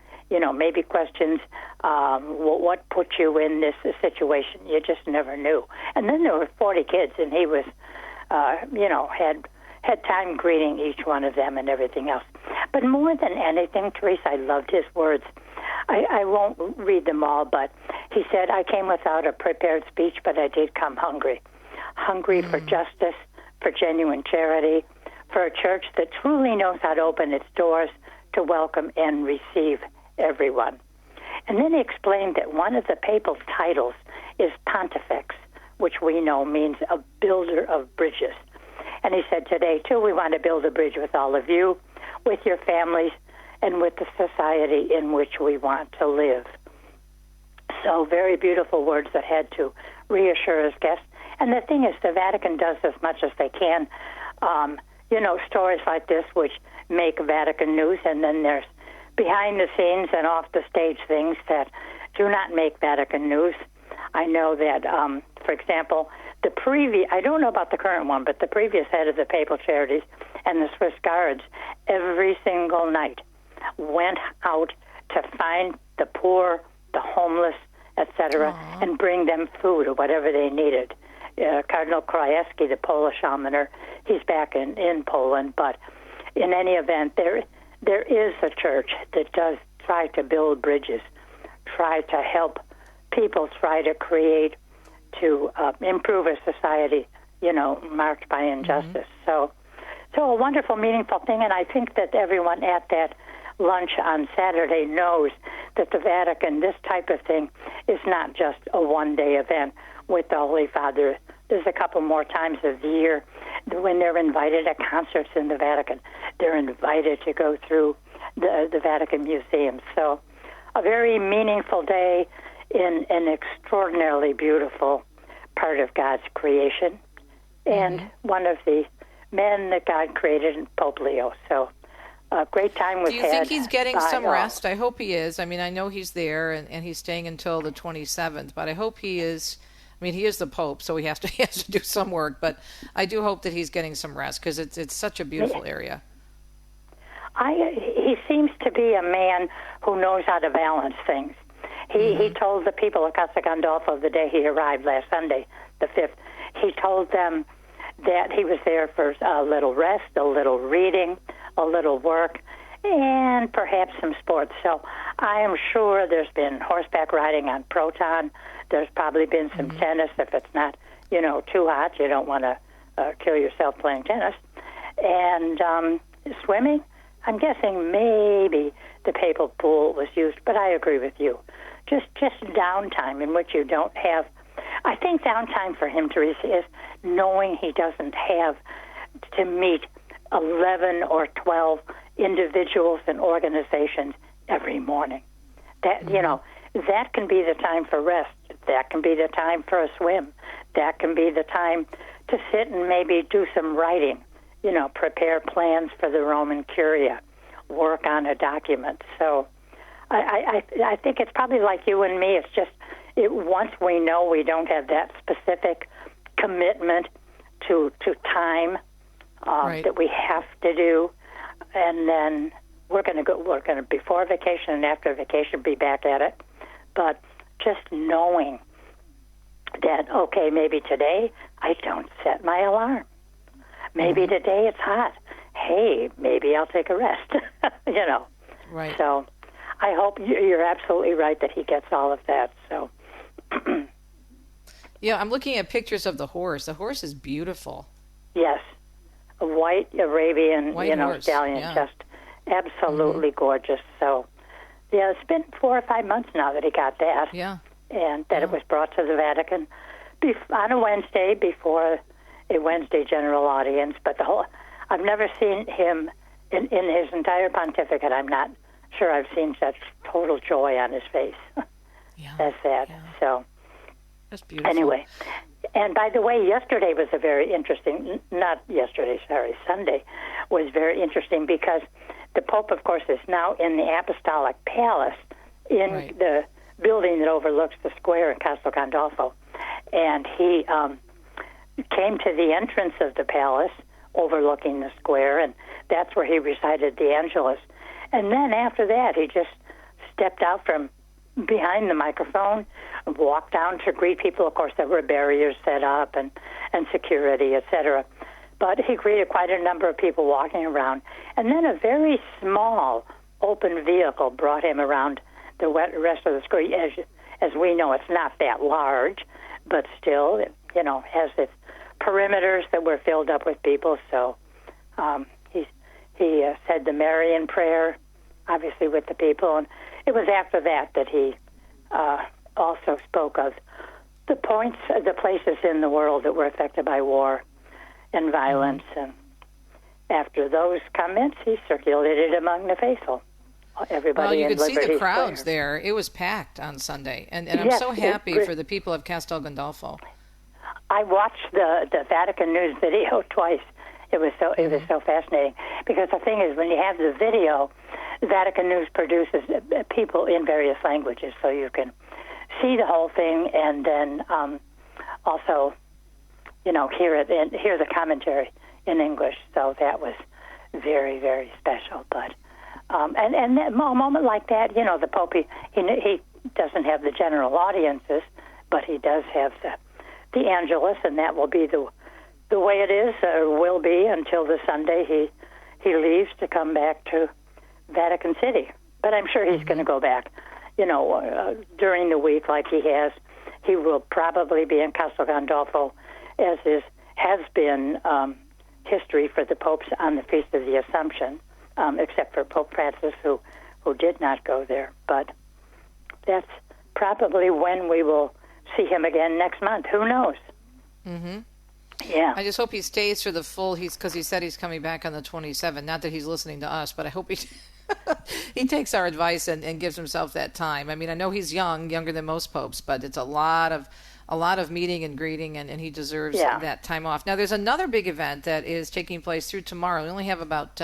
Maybe questions, what put you in this situation? You just never knew. And then there were 40 kids, and he was, had time greeting each one of them and everything else. But more than anything, Teresa, I loved his words. I won't read them all, but he said, I came without a prepared speech, but I did come hungry. Hungry for justice, for genuine charity, for a church that truly knows how to open its doors to welcome and receive everyone. And then he explained that one of the papal titles is Pontifex, which we know means a builder of bridges. And he said, today, too, we want to build a bridge with all of you, with your families, and with the society in which we want to live. So very beautiful words that had to reassure his guests. And the thing is, the Vatican does as much as they can. Stories like this which make Vatican news, and then there's behind the scenes and off the stage things that do not make Vatican news. I know that, for example, I don't know about the current one, but the previous head of the Papal Charities and the Swiss Guards every single night went out to find the poor, the homeless, etc., and bring them food or whatever they needed. Cardinal Krajewski, the Polish almoner, he's back in Poland, but in any event, there is a church that does try to build bridges, try to help people, try to create, to improve a society, marked by injustice. So a wonderful, meaningful thing, and I think that everyone at that lunch on Saturday knows that the Vatican, this type of thing, is not just a one-day event with the Holy Father. There's a couple more times of the year when they're invited at concerts in the Vatican. They're invited to go through the Vatican museum. So a very meaningful day in an extraordinarily beautiful part of God's creation, and one of the men that God created, Pope Leo. So a great time was had. Do you think he's getting some rest? I hope he is. I mean, I know he's there, and he's staying until the 27th, but I hope he is. I mean, he is the Pope, so he has to do some work, but I do hope that he's getting some rest because it's such a beautiful area. He seems to be a man who knows how to balance things. He told the people of Casa Gandolfo the day he arrived last Sunday, the 5th, he told them that he was there for a little rest, a little reading, a little work, and perhaps some sports. So I am sure there's been horseback riding on Proton. There's probably been some tennis. If it's not, too hot, you don't want to kill yourself playing tennis. And swimming, I'm guessing maybe the papal pool was used, but I agree with you. Just downtime in which you don't have. I think downtime for him, Teresa, is knowing he doesn't have to meet 11 or 12 individuals and organizations every morning. That that can be the time for rest. That can be the time for a swim. That can be the time to sit and maybe do some writing. Prepare plans for the Roman Curia, work on a document. So I think it's probably like you and me. It's just once we know we don't have that specific commitment to time that we have to do, and then we're going to before vacation and after vacation be back at it. But just knowing that, okay, maybe today I don't set my alarm. Maybe today it's hot. Hey, maybe I'll take a rest. Right. So I hope you're absolutely right that he gets all of that. So. Yeah, I'm looking at pictures of the horse. The horse is beautiful. Yes, a white Arabian, horse. stallion, just absolutely gorgeous. So, yeah, it's been 4 or 5 months now that he got that. Yeah. And that it was brought to the Vatican on a Wednesday before a Wednesday general audience. But I've never seen him in his entire pontificate. I'm not sure I've seen such total joy on his face. As that. Yeah. So, that's beautiful. Anyway, and by the way, yesterday was a very interesting, Sunday was very interesting because the Pope, of course, is now in the Apostolic Palace in the building that overlooks the square in Castel Gandolfo. And he came to the entrance of the palace overlooking the square, and that's where he recited the Angelus. And then after that, he just stepped out from behind the microphone, walked down to greet people. Of course, there were barriers set up and security, etc. But he greeted quite a number of people walking around. And then a very small open vehicle brought him around the rest of the square. As we know, it's not that large, but still, it, has its perimeters that were filled up with people. So he said the Marian prayer, obviously with the people, and it was after that he also spoke of the places in the world that were affected by war and violence. And after those comments, he circulated among the faithful. Everybody. Well, you could see the crowds Square. there. It was packed on Sunday, and I'm so happy for the people of Castel Gandolfo. I watched the Vatican News video twice. It was so fascinating because the thing is, when you have the video, Vatican News produces people in various languages, so you can see the whole thing and then also, hear it and hear the commentary in English. So that was very, very special. But and a moment like that, the Pope he doesn't have the general audiences, but he does have the Angelus, and that will be the way it is, or will be until the Sunday he leaves to come back to Vatican City. But I'm sure he's going to go back, during the week like he has. He will probably be in Castel Gandolfo, as has been history for the popes on the Feast of the Assumption, except for Pope Francis, who did not go there. But that's probably when we will see him again next month. Who knows? Mm-hmm. Yeah. I just hope he stays for the full. Because he said he's coming back on the 27th. Not that he's listening to us, but I hope he takes our advice and gives himself that time. I mean, I know he's younger than most popes, but it's a lot of meeting and greeting, and he deserves that time off. Now, there's another big event that is taking place through tomorrow. We only have about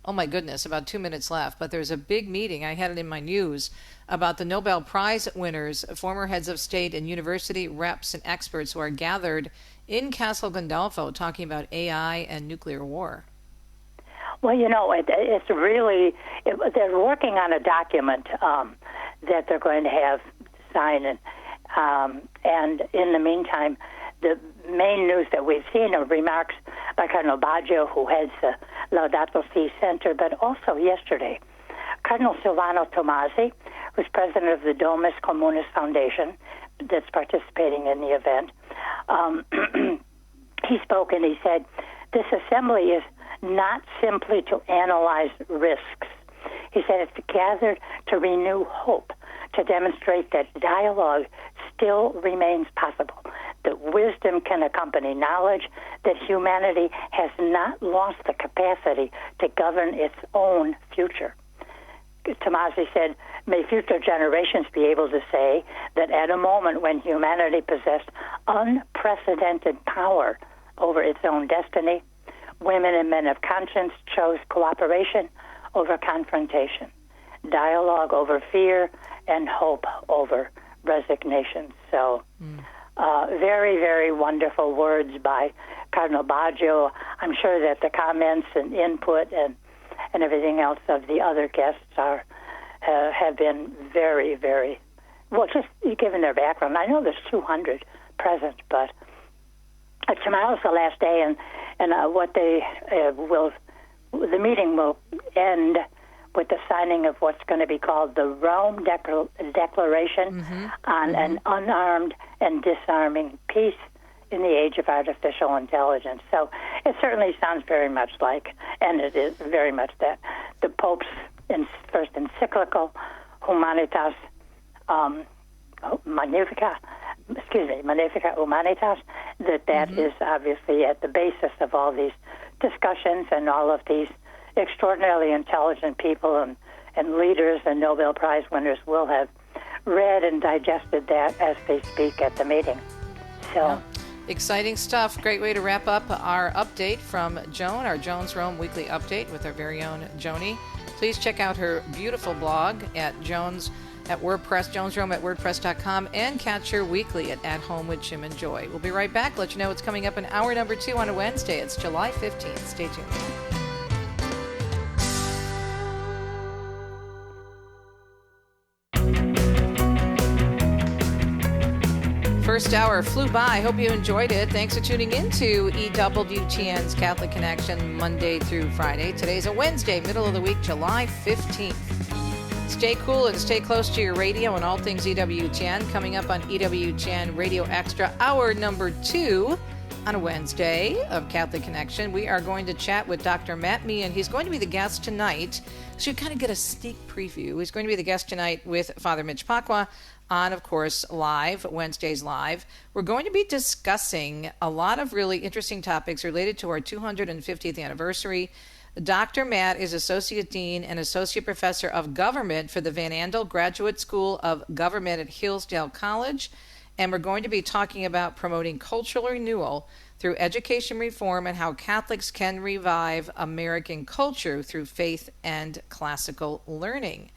about 2 minutes left, but there's a big meeting. I had it in my news about the Nobel Prize winners, former heads of state and university reps and experts who are gathered in Castel Gandolfo talking about AI and nuclear war. Well, it's really, they're working on a document that they're going to have signed, and in the meantime, the main news that we've seen are remarks by Cardinal Baggio, who heads the Laudato Si Center, but also yesterday, Cardinal Silvano Tomasi, who's president of the Domus Communis Foundation that's participating in the event. He spoke and he said, this assembly is not simply to analyze risks. He said it's gathered to renew hope, to demonstrate that dialogue still remains possible, that wisdom can accompany knowledge, that humanity has not lost the capacity to govern its own future. Tomasi said, may future generations be able to say that at a moment when humanity possessed unprecedented power over its own destiny, women and men of conscience chose cooperation over confrontation, dialogue over fear, and hope over resignation. So very, very wonderful words by Cardinal Baggio. I'm sure that the comments and input and everything else of the other guests have been very, very, well, just given their background. I know there's 200 present, but tomorrow's the last day, and what they the meeting will end with the signing of what's going to be called the Rome Declaration on an unarmed and disarming peace in the age of artificial intelligence. So it certainly sounds very much like, and it is very much that, the Pope's first encyclical, Humanitas Magnifica Humanitas, that is obviously at the basis of all these discussions, and all of these extraordinarily intelligent people and leaders and Nobel Prize winners will have read and digested that as they speak at the meeting. So, exciting stuff. Great way to wrap up our update from Joan, our Joan's Rome weekly update with our very own Joni. Please check out her beautiful blog at WordPress, jonesrome at wordpress.com, and catch her weekly at Home with Jim and Joy. We'll be right back. Let you know what's coming up in hour number 2 on a Wednesday. It's July 15th. Stay tuned. First hour flew by. Hope you enjoyed it. Thanks for tuning in to EWTN's Catholic Connection Monday through Friday. Today's a Wednesday, middle of the week, July 15th. Stay cool and stay close to your radio and all things EWTN. Coming up on EWTN Radio Extra, hour number 2 on a Wednesday of Catholic Connection. We are going to chat with Dr. Matt Mehan. He's going to be the guest tonight. So you kind of get a sneak preview. He's going to be the guest tonight with Father Mitch Pacwa on, of course, live, Wednesdays live. We're going to be discussing a lot of really interesting topics related to our 250th anniversary. Dr. Matt is Associate Dean and Associate Professor of Government for the Van Andel Graduate School of Government at Hillsdale College. And we're going to be talking about promoting cultural renewal through education reform and how Catholics can revive American culture through faith and classical learning.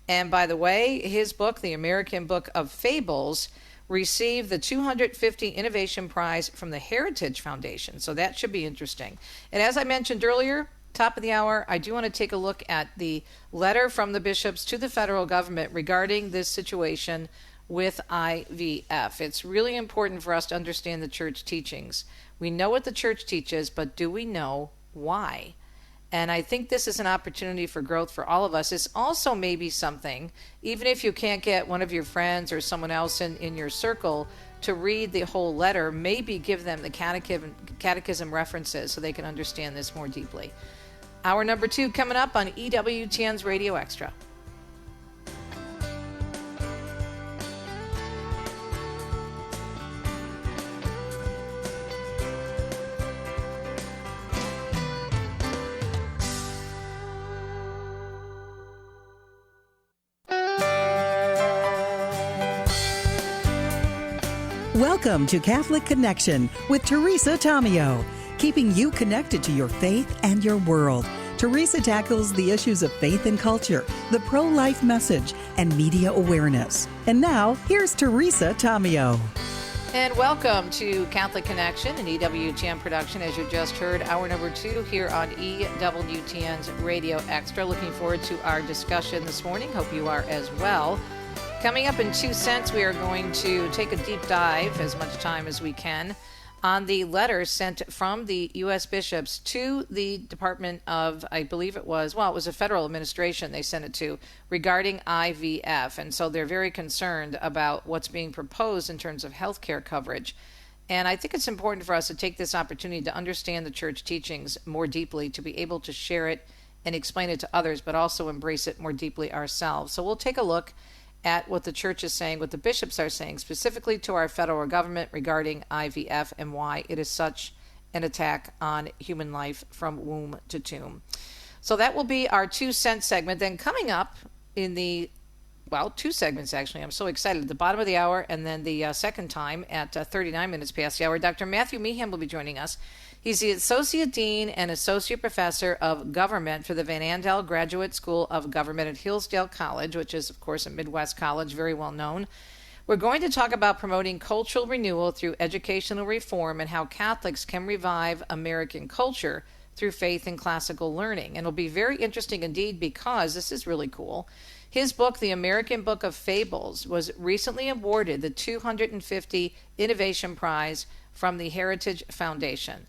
And by the way, his book, The American Book of Fables, received the 250 Innovation Prize from the Heritage Foundation. So that should be interesting. And as I mentioned earlier, top of the hour, I do want to take a look at the letter from the bishops to the federal government regarding this situation with IVF. It's really important for us to understand the church teachings. We know what the church teaches, but do we know why? And I think this is an opportunity for growth for all of us. It's also maybe something, even if you can't get one of your friends or someone else in your circle to read the whole letter, maybe give them the catechism references so they can understand this more deeply. Hour number 2 coming up on EWTN's Radio Extra. Welcome to Catholic Connection with Teresa Tomeo, keeping you connected to your faith and your world. Teresa tackles the issues of faith and culture, the pro-life message, and media awareness. And now, here's Teresa Tomeo. And welcome to Catholic Connection, an EWTN production, as you just heard, hour number 2 here on EWTN's Radio Extra. Looking forward to our discussion this morning. Hope you are as well. Coming up in 2 cents, we are going to take a deep dive, as much time as we can, on the letter sent from the U.S. bishops to the Department of, I believe it was a federal administration they sent it to, regarding IVF. And so they're very concerned about what's being proposed in terms of health care coverage. And I think it's important for us to take this opportunity to understand the church teachings more deeply, to be able to share it and explain it to others, but also embrace it more deeply ourselves. So we'll take a look at what the church is saying, what the bishops are saying, specifically to our federal government regarding IVF and why it is such an attack on human life from womb to tomb. So that will be our 2 cent segment. Then coming up in the, 2 segments actually, I'm so excited, at the bottom of the hour and then the second time at 39 minutes past the hour, Dr. Matthew Mehan will be joining us. He's the Associate Dean and Associate Professor of Government for the Van Andel Graduate School of Government at Hillsdale College, which is, of course, a Midwest college, very well known. We're going to talk about promoting cultural renewal through educational reform and how Catholics can revive American culture through faith and classical learning. And it'll be very interesting indeed because this is really cool. His book, The American Book of Fables, was recently awarded the 250 Innovation Prize from the Heritage Foundation.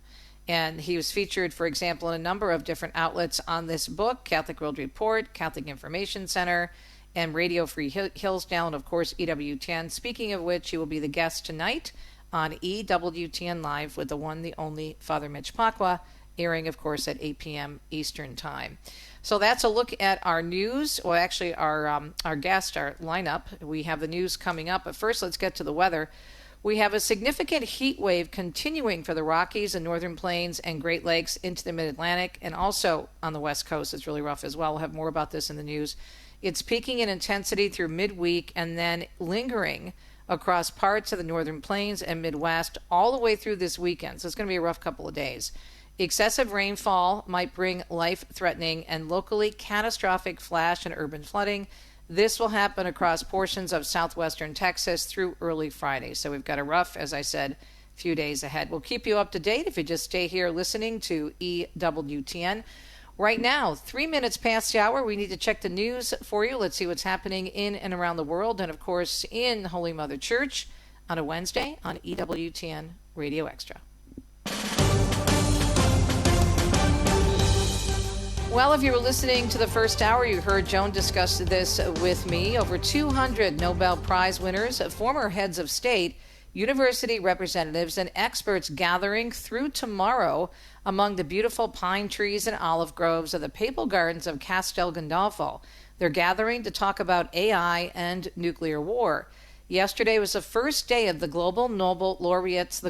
And he was featured, for example, in a number of different outlets on this book: Catholic World Report, Catholic Information Center, and Radio Free Hillsdale, and of course EWTN. Speaking of which, he will be the guest tonight on EWTN Live with the one, the only Father Mitch Pacwa, airing, of course, at 8 p.m. Eastern Time. So that's a look at our news, or actually our guest, our lineup. We have the news coming up, but first let's get to the weather. We have a significant heat wave continuing for the Rockies and Northern Plains and Great Lakes into the Mid-Atlantic, and also on the West Coast. It's really rough as well. We'll have more about this in the news. It's peaking in intensity through midweek and then lingering across parts of the Northern Plains and Midwest all the way through this weekend. So it's going to be a rough couple of days. Excessive rainfall might bring life-threatening and locally catastrophic flash and urban flooding. This will happen across portions of southwestern Texas through early Friday. So we've got a rough, as I said, few days ahead. We'll keep you up to date if you just stay here listening to EWTN. Right now, 3 minutes past the hour, we need to check the news for you. Let's see what's happening in and around the world, and of course in Holy Mother Church on a Wednesday on EWTN Radio Extra. Well, if you were listening to the first hour, you heard Joan discuss this with me. Over 200 Nobel Prize winners, former heads of state, university representatives, and experts gathering through tomorrow among the beautiful pine trees and olive groves of the Papal Gardens of Castel Gandolfo. They're gathering to talk about AI and nuclear war. Yesterday was the first day of the Global Nobel Laureates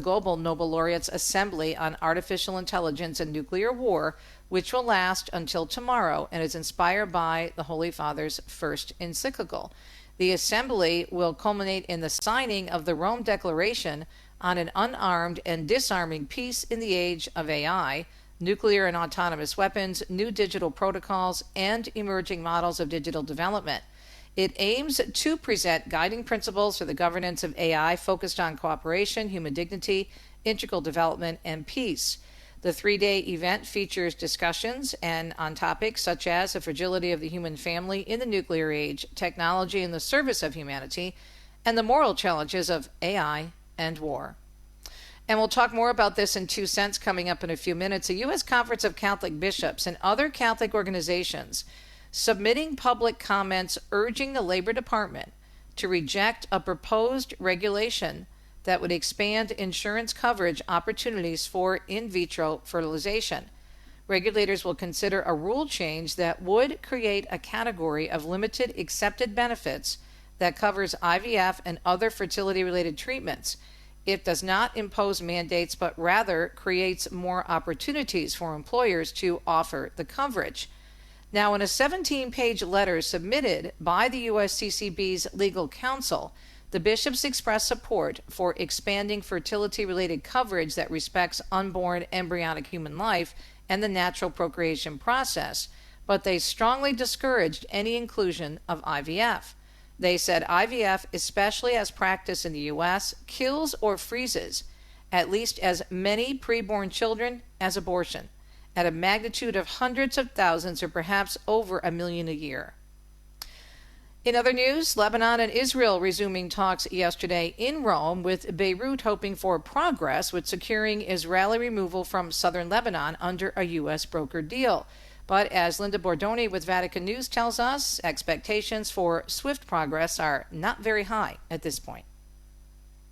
Assembly on Artificial Intelligence and Nuclear War, which will last until tomorrow and is inspired by the Holy Father's first encyclical. The assembly will culminate in the signing of the Rome Declaration on an unarmed and disarming peace in the age of AI, nuclear and autonomous weapons, new digital protocols, and emerging models of digital development. It aims to present guiding principles for the governance of AI focused on cooperation, human dignity, integral development, and peace. The 3-day event features discussions on topics such as the fragility of the human family in the nuclear age, technology in the service of humanity, and the moral challenges of AI and war. And we'll talk more about this in 2 cents coming up in a few minutes. The U.S. Conference of Catholic Bishops and other Catholic organizations submitting public comments urging the Labor Department to reject a proposed regulation that would expand insurance coverage opportunities for in vitro fertilization. Regulators will consider a rule change that would create a category of limited accepted benefits that covers IVF and other fertility-related treatments. It does not impose mandates, but rather creates more opportunities for employers to offer the coverage. Now, in a 17-page letter submitted by the USCCB's legal counsel, the bishops expressed support for expanding fertility-related coverage that respects unborn embryonic human life and the natural procreation process, but they strongly discouraged any inclusion of IVF. They said IVF, especially as practiced in the U.S., kills or freezes at least as many preborn children as abortion, at a magnitude of hundreds of thousands or perhaps over 1 million a year. In other news, Lebanon and Israel resuming talks yesterday in Rome, with Beirut hoping for progress with securing Israeli removal from southern Lebanon under a U.S. brokered deal. But as Linda Bordoni with Vatican News tells us, expectations for swift progress are not very high at this point.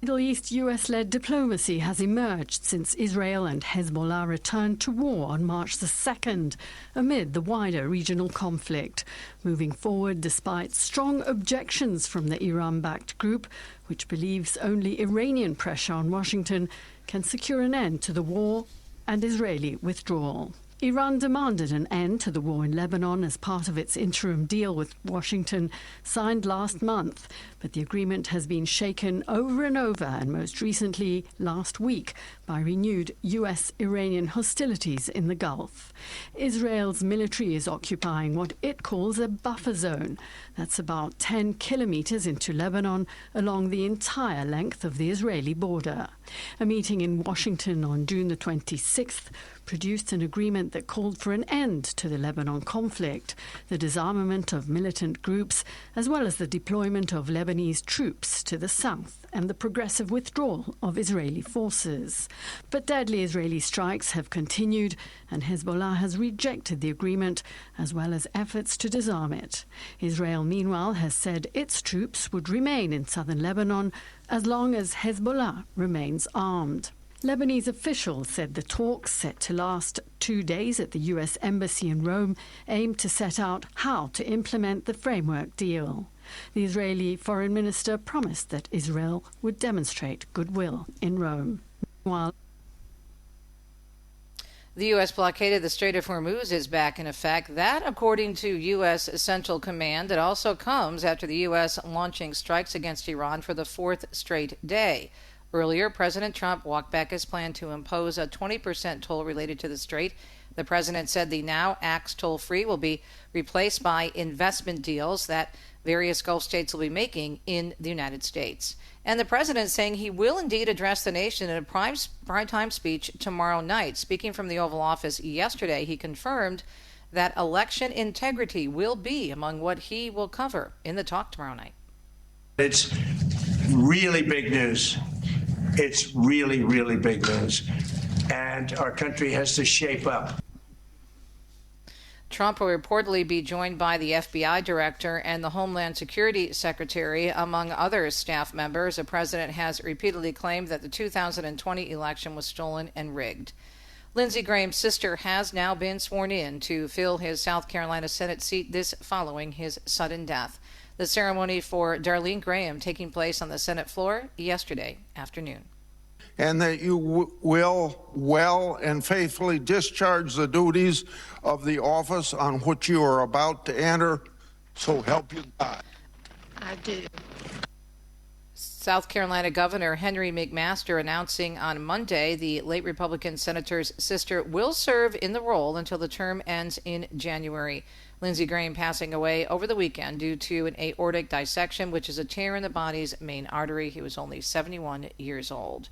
Middle East US-led diplomacy has emerged since Israel and Hezbollah returned to war on March the 2nd, amid the wider regional conflict, moving forward despite strong objections from the Iran-backed group, which believes only Iranian pressure on Washington can secure an end to the war and Israeli withdrawal. Iran demanded an end to the war in Lebanon as part of its interim deal with Washington, signed last month. But the agreement has been shaken over and over, and most recently last week by renewed US-Iranian hostilities in the Gulf. Israel's military is occupying what it calls a buffer zone. That's about 10 kilometers into Lebanon along the entire length of the Israeli border. A meeting in Washington on June the 26th produced an agreement that called for an end to the Lebanon conflict, the disarmament of militant groups, as well as the deployment of Lebanese troops to the south and the progressive withdrawal of Israeli forces. But deadly Israeli strikes have continued, and Hezbollah has rejected the agreement, as well as efforts to disarm it. Israel, meanwhile, has said its troops would remain in southern Lebanon as long as Hezbollah remains armed. Lebanese officials said the talks, set to last 2 days at the U.S. Embassy in Rome, aim to set out how to implement the framework deal. The Israeli foreign minister promised that Israel would demonstrate goodwill in Rome. Meanwhile, the U.S. blockade of the Strait of Hormuz is back in effect. That, according to U.S. Central Command, it also comes after the U.S. launching strikes against Iran for the fourth straight day. Earlier, President Trump walked back his plan to impose a 20% toll related to the strait. The president said the now axed toll-free will be replaced by investment deals that various Gulf states will be making in the United States. And the president saying he will indeed address the nation in a primetime speech tomorrow night. Speaking from the Oval Office yesterday, he confirmed that election integrity will be among what he will cover in the talk tomorrow night. It's really big news. It's really, really big news. And our country has to shape up. Trump will reportedly be joined by the FBI director and the Homeland Security Secretary, among other staff members. The president has repeatedly claimed that the 2020 election was stolen and rigged. Lindsey Graham's sister has now been sworn in to fill his South Carolina Senate seat, this following his sudden death. The ceremony for Darlene Graham taking place on the Senate floor yesterday afternoon. And that you will well and faithfully discharge the duties of the office on which you are about to enter, so help you God. I do. South Carolina Governor Henry McMaster announcing on Monday the late Republican senator's sister will serve in the role until the term ends in January. Lindsey Graham passing away over the weekend due to an aortic dissection, which is a tear in the body's main artery. He was only 71 years old.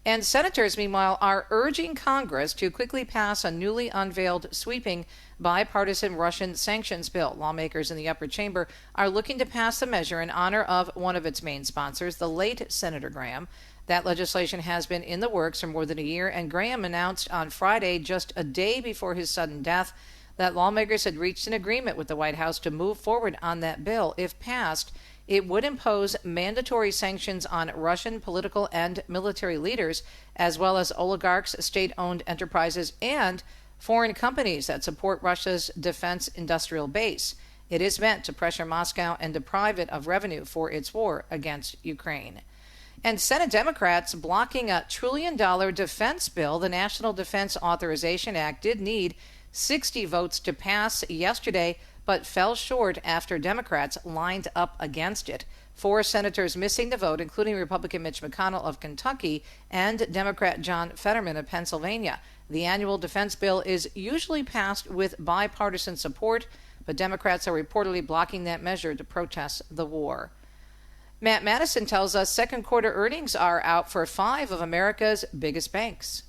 And senators, meanwhile, are urging Congress to quickly pass a newly unveiled sweeping bipartisan Russian sanctions bill. Lawmakers in the upper chamber are looking to pass the measure in honor of one of its main sponsors, the late Senator Graham. That legislation has been in the works for more than a year, and Graham announced on Friday, just a day before his sudden death, that lawmakers had reached an agreement with the White House to move forward on that bill. If passed, it would impose mandatory sanctions on Russian political and military leaders, as well as oligarchs, state-owned enterprises, and foreign companies that support Russia's defense industrial base. It is meant to pressure Moscow and deprive it of revenue for its war against Ukraine. And Senate Democrats blocking a $1 trillion defense bill. The National Defense Authorization Act did need 60 votes to pass yesterday, but fell short after Democrats lined up against it. 4 senators missing the vote, including Republican Mitch McConnell of Kentucky and Democrat John Fetterman of Pennsylvania. The annual defense bill is usually passed with bipartisan support, but Democrats are reportedly blocking that measure to protest the war. Matt Madison tells us second quarter earnings are out for 5 of America's biggest banks.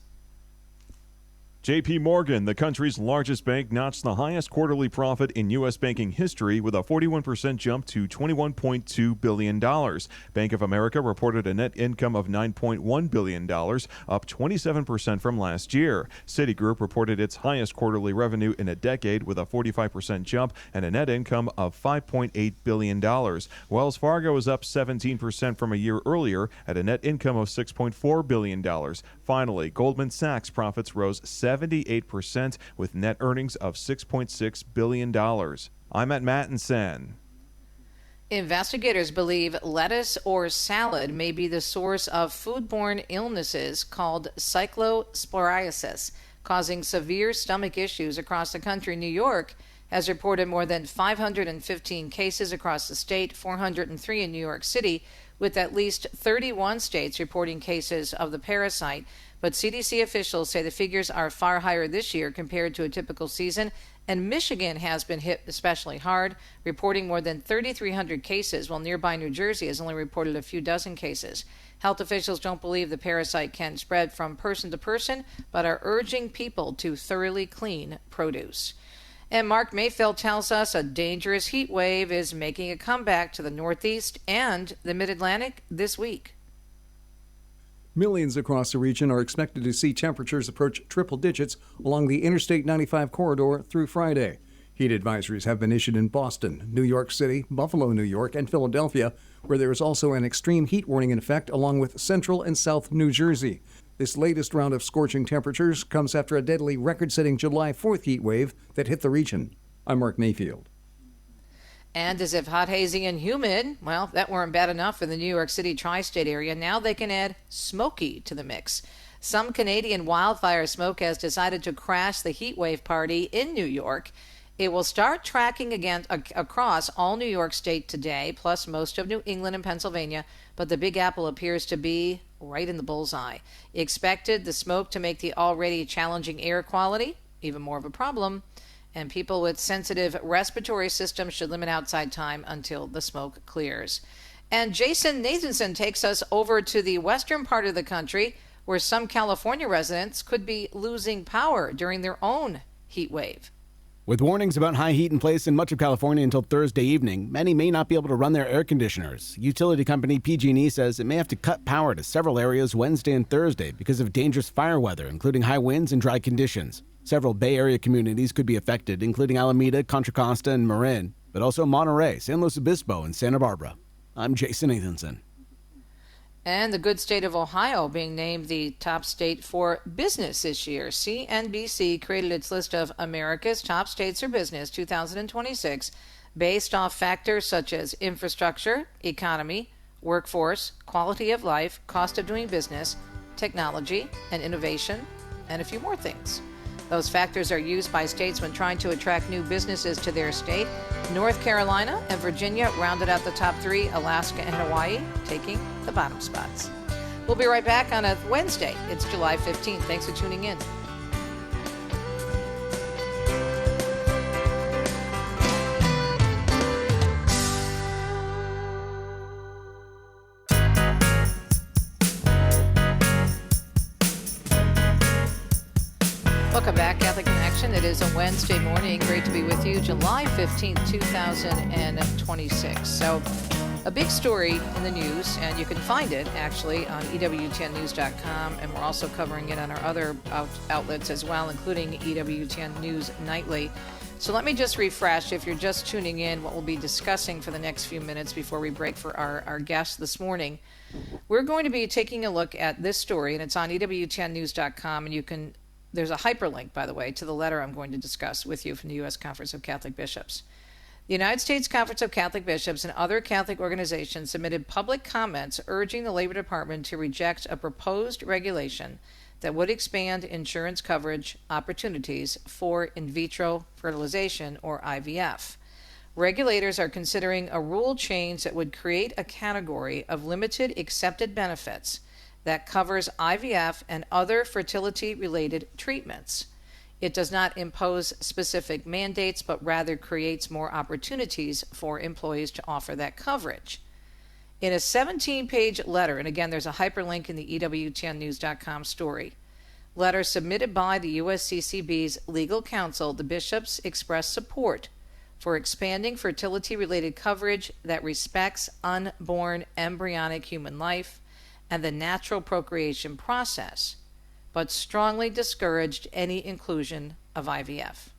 J.P. Morgan, the country's largest bank, notched the highest quarterly profit in U.S. banking history with a 41% jump to $21.2 billion. Bank of America reported a net income of $9.1 billion, up 27% from last year. Citigroup reported its highest quarterly revenue in a decade with a 45% jump and a net income of $5.8 billion. Wells Fargo is up 17% from a year earlier at a net income of $6.4 billion. Finally, Goldman Sachs profits rose 78% with net earnings of $6.6 billion. I'm at Mattinson. Investigators believe lettuce or salad may be the source of foodborne illnesses called cyclosporiasis, causing severe stomach issues across the country. New York has reported more than 515 cases across the state, 403 in New York City, with at least 31 states reporting cases of the parasite. But CDC officials say the figures are far higher this year compared to a typical season, and Michigan has been hit especially hard, reporting more than 3,300 cases, while nearby New Jersey has only reported a few dozen cases. Health officials don't believe the parasite can spread from person to person, but are urging people to thoroughly clean produce. And Mark Mayfield tells us a dangerous heat wave is making a comeback to the Northeast and the Mid-Atlantic this week. Millions across the region are expected to see temperatures approach triple digits along the Interstate 95 corridor through Friday. Heat advisories have been issued in Boston, New York City, Buffalo, New York, and Philadelphia, where there is also an extreme heat warning in effect along with central and south New Jersey. This latest round of scorching temperatures comes after a deadly record-setting July 4th heat wave that hit the region. I'm Mark Mayfield. And as if hot, hazy, and humid, well, that weren't bad enough for the New York City tri-state area, now they can add smoky to the mix. Some Canadian wildfire smoke has decided to crash the heat wave party in New York. It will start tracking again across all New York State today, plus most of New England and Pennsylvania, but the Big Apple appears to be right in the bullseye. Expected the smoke to make the already challenging air quality even more of a problem, and people with sensitive respiratory systems should limit outside time until the smoke clears. And Jason Nathanson takes us over to the western part of the country, where some California residents could be losing power during their own heat wave. With warnings about high heat in place in much of California until Thursday evening, many may not be able to run their air conditioners. Utility company PG&E says it may have to cut power to several areas Wednesday and Thursday because of dangerous fire weather, including high winds and dry conditions. Several Bay Area communities could be affected, including Alameda, Contra Costa, and Marin, but also Monterey, San Luis Obispo, and Santa Barbara. I'm Jason Nathanson. And the good state of Ohio being named the top state for business this year. CNBC created its list of America's top states for business 2026 based off factors such as infrastructure, economy, workforce, quality of life, cost of doing business, technology, and innovation, and a few more things. Those factors are used by states when trying to attract new businesses to their state. North Carolina and Virginia rounded out the top three, Alaska and Hawaii taking the bottom spots. We'll be right back on a Wednesday. It's July 15th. Thanks for tuning in. Welcome back, Catholic Connection. It is a Wednesday morning. Great to be with you. July 15th, 2026. So a big story in the news, and you can find it actually on EWTNnews.com, and we're also covering it on our other outlets as well, including EWTN News Nightly. So let me just refresh, if you're just tuning in, what we'll be discussing for the next few minutes before we break for our guest this morning. We're going to be taking a look at this story, and it's on EWTNnews.com, and there's a hyperlink, by the way, to the letter I'm going to discuss with you from the U.S. Conference of Catholic Bishops. The United States Conference of Catholic Bishops and other Catholic organizations submitted public comments urging the Labor Department to reject a proposed regulation that would expand insurance coverage opportunities for in vitro fertilization, or IVF. Regulators are considering a rule change that would create a category of limited accepted benefits that covers IVF and other fertility-related treatments. It does not impose specific mandates, but rather creates more opportunities for employees to offer that coverage. In a 17-page letter, and again, there's a hyperlink in the EWTNnews.com story, letter submitted by the USCCB's legal counsel, the bishops expressed support for expanding fertility-related coverage that respects unborn embryonic human life and the natural procreation process, but strongly discouraged any inclusion of IVF.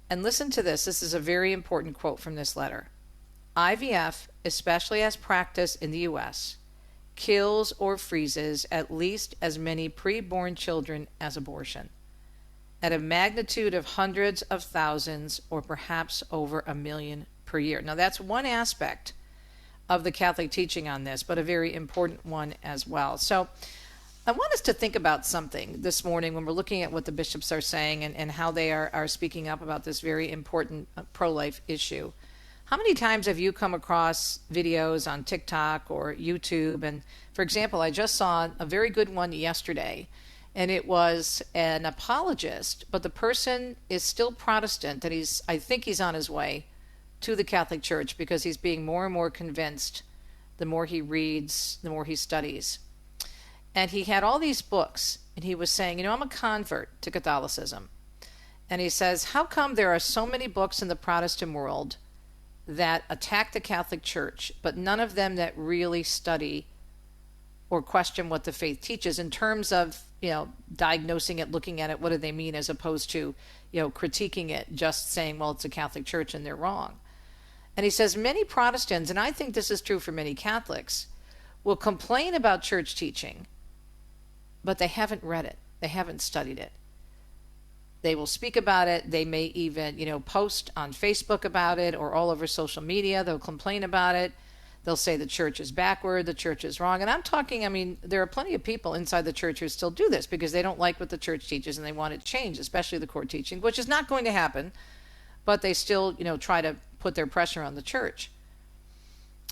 And listen to this. This is a very important quote from this letter. IVF, especially as practiced in the U.S., kills or freezes at least as many preborn children as abortion, at a magnitude of hundreds of thousands or perhaps over 1 million per year. Now, that's one aspect of the Catholic teaching on this, but a very important one as well. So I want us to think about something this morning when we're looking at what the bishops are saying and how they are speaking up about this very important pro-life issue. How many times have you come across videos on TikTok or YouTube? And for example, I just saw a very good one yesterday, and it was an apologist, but the person is still Protestant, and I think he's on his way to the Catholic Church because he's being more and more convinced the more he reads, the more he studies. And he had all these books, and he was saying, I'm a convert to Catholicism. And he says, how come there are so many books in the Protestant world that attack the Catholic Church, but none of them that really study or question what the faith teaches in terms of, diagnosing it, looking at it, what do they mean, as opposed to, critiquing it, just saying, well, it's a Catholic Church and they're wrong. And he says many Protestants, and I think this is true for many Catholics, will complain about church teaching, but they haven't read it. They haven't studied it. They will speak about it. They may even, post on Facebook about it or all over social media. They'll complain about it. They'll say the church is backward, the church is wrong. And I'm talking, there are plenty of people inside the church who still do this because they don't like what the church teaches and they want it changed, especially the core teaching, which is not going to happen. But they still, try to put their pressure on the church.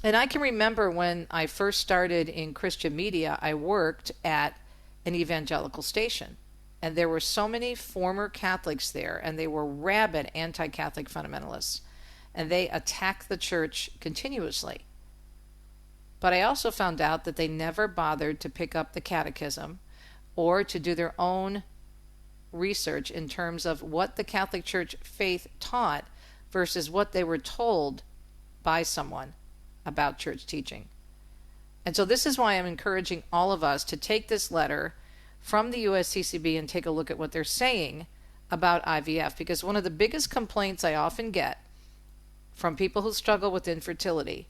And I can remember when I first started in Christian media, I worked at an evangelical station. And there were so many former Catholics there, and they were rabid anti-Catholic fundamentalists. And they attacked the church continuously. But I also found out that they never bothered to pick up the catechism or to do their own research in terms of what the Catholic Church faith taught versus what they were told by someone about church teaching. And so this is why I'm encouraging all of us to take this letter from the USCCB and take a look at what they're saying about IVF, because one of the biggest complaints I often get from people who struggle with infertility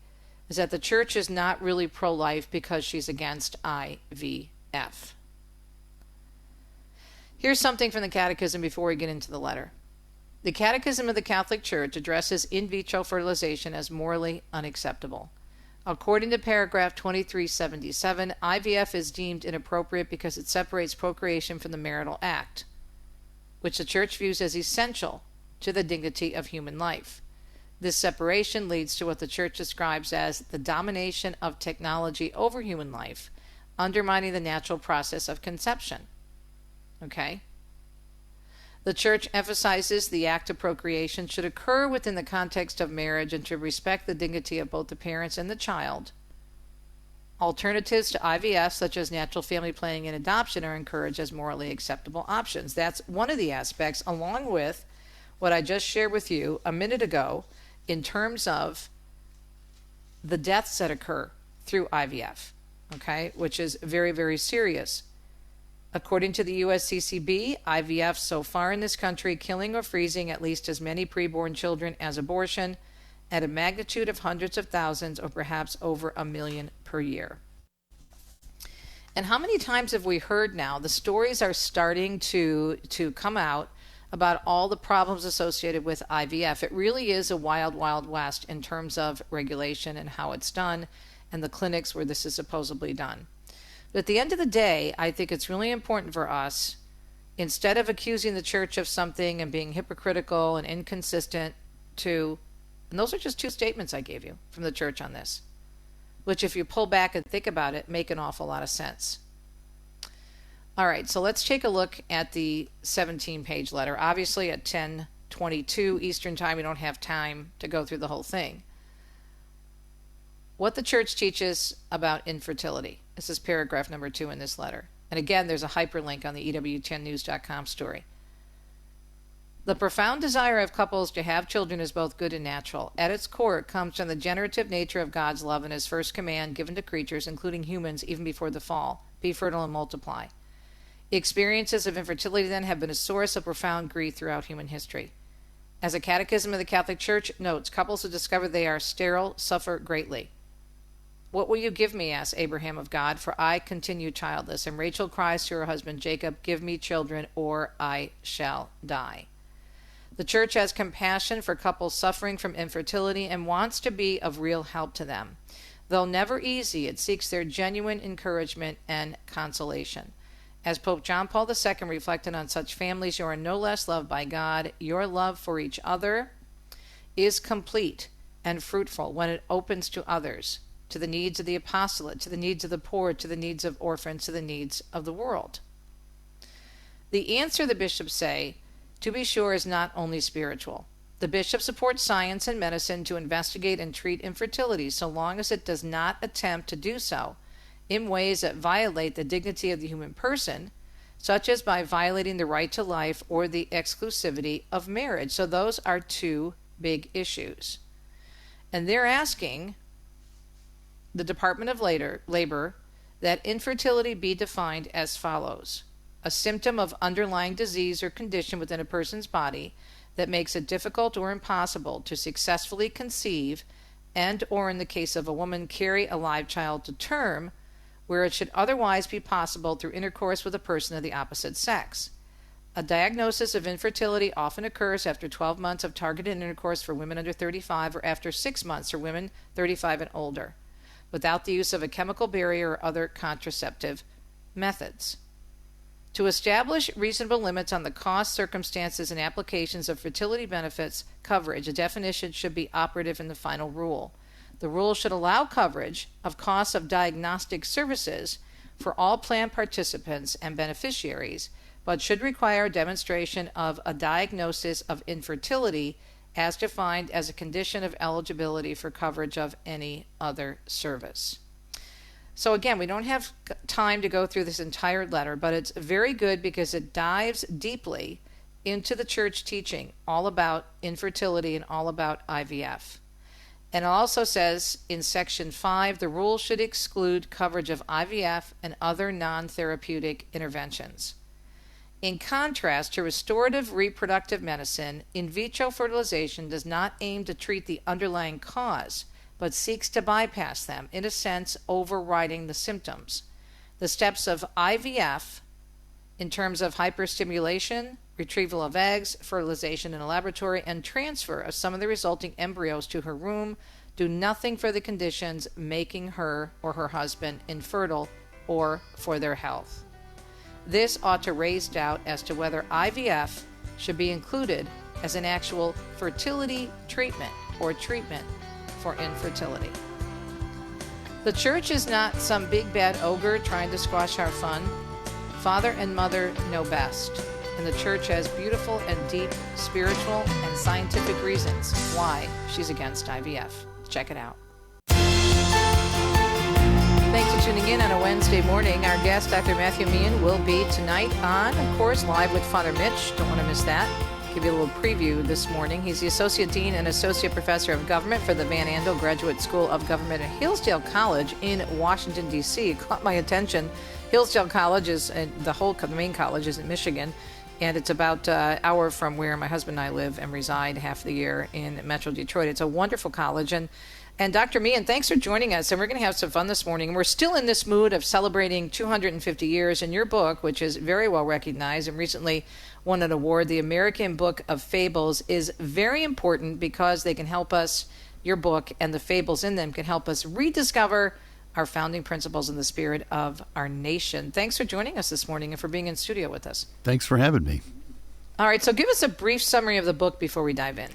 is that the church is not really pro-life because she's against IVF. Here's something from the Catechism before we get into the letter. The Catechism of the Catholic Church addresses in vitro fertilization as morally unacceptable. According to paragraph 2377, IVF is deemed inappropriate because it separates procreation from the marital act, which the Church views as essential to the dignity of human life. This separation leads to what the Church describes as the domination of technology over human life, undermining the natural process of conception. Okay? The Church emphasizes the act of procreation should occur within the context of marriage and to respect the dignity of both the parents and the child. Alternatives to IVF, such as natural family planning and adoption, are encouraged as morally acceptable options. That's one of the aspects, along with what I just shared with you a minute ago in terms of the deaths that occur through IVF, okay, which is very, very serious. According to the USCCB, IVF so far in this country killing or freezing at least as many preborn children as abortion at a magnitude of hundreds of thousands or perhaps over 1 million per year. And how many times have we heard now, the stories are starting to come out about all the problems associated with IVF. It really is a wild, wild west in terms of regulation and how it's done and the clinics where this is supposedly done. But at the end of the day, I think it's really important for us, instead of accusing the church of something and being hypocritical and inconsistent, and those are just two statements I gave you from the church on this, which if you pull back and think about it, make an awful lot of sense. All right, so let's take a look at the 17-page letter. Obviously at 10:22 Eastern Time, we don't have time to go through the whole thing. What the church teaches about infertility. This is paragraph number 2 in this letter. And again, there's a hyperlink on the EWTNnews.com story. The profound desire of couples to have children is both good and natural. At its core, it comes from the generative nature of God's love and his first command given to creatures, including humans, even before the fall: be fertile and multiply. Experiences of infertility, then, have been a source of profound grief throughout human history. As a catechism of the Catholic Church notes, couples who discover they are sterile suffer greatly. What will you give me, asked Abraham of God, for I continue childless? And Rachel cries to her husband Jacob, give me children or I shall die. The Church has compassion for couples suffering from infertility and wants to be of real help to them. Though never easy, it seeks their genuine encouragement and consolation. As Pope John Paul II reflected on such families, you are no less loved by God. Your love for each other is complete and fruitful when it opens to others, to the needs of the apostolate, to the needs of the poor, to the needs of orphans, to the needs of the world. The answer, the bishops say, to be sure, is not only spiritual. The bishop supports science and medicine to investigate and treat infertility so long as it does not attempt to do so in ways that violate the dignity of the human person, such as by violating the right to life or the exclusivity of marriage. So those are two big issues. And they're asking the Department of Labor that infertility be defined as follows: a symptom of underlying disease or condition within a person's body that makes it difficult or impossible to successfully conceive and, or in the case of a woman, carry a live child to term, where it should otherwise be possible through intercourse with a person of the opposite sex. A diagnosis of infertility often occurs after 12 months of targeted intercourse for women under 35 or after 6 months for women 35 and older, without the use of a chemical barrier or other contraceptive methods. To establish reasonable limits on the cost, circumstances, and applications of fertility benefits coverage, a definition should be operative in the final rule. The rule should allow coverage of costs of diagnostic services for all plan participants and beneficiaries, but should require a demonstration of a diagnosis of infertility as defined as a condition of eligibility for coverage of any other service. So again, we don't have time to go through this entire letter, but it's very good because it dives deeply into the church teaching all about infertility and all about IVF. And it also says in section 5, the rule should exclude coverage of IVF and other non-therapeutic interventions. In contrast to restorative reproductive medicine, in vitro fertilization does not aim to treat the underlying cause, but seeks to bypass them, in a sense overriding the symptoms. The steps of IVF, in terms of hyperstimulation, retrieval of eggs, fertilization in a laboratory, and transfer of some of the resulting embryos to her womb, do nothing for the conditions making her or her husband infertile or for their health. This ought to raise doubt as to whether IVF should be included as an actual fertility treatment or treatment for infertility. The church is not some big bad ogre trying to squash our fun. Father and mother know best, and the church has beautiful and deep spiritual and scientific reasons why she's against IVF. Check it out. Thanks for tuning in on a Wednesday morning. Our guest, Dr. Matthew Mehan, will be tonight on, of course, Live with Father Mitch. Don't want to miss that. Give you a little preview this morning. He's the Associate Dean and Associate Professor of Government for the Van Andel Graduate School of Government at Hillsdale College in Washington, D.C. It caught my attention. Hillsdale College is, the main college is in Michigan, and it's about an hour from where my husband and I live and reside half the year in Metro Detroit. It's a wonderful college. And Dr. Mehan, thanks for joining us. And we're going to have some fun this morning. We're still in this mood of celebrating 250 years. And your book, which is very well recognized and recently won an award, the American Book of Fables, is very important because they can help us, your book and the fables in them can help us rediscover our founding principles in the spirit of our nation. Thanks for joining us this morning and for being in studio with us. Thanks for having me. All right, so give us a brief summary of the book before we dive in.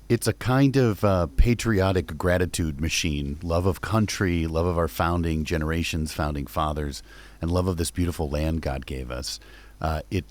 It's a kind of patriotic gratitude machine, love of country, love of our founding generations, founding fathers, and love of this beautiful land God gave us. It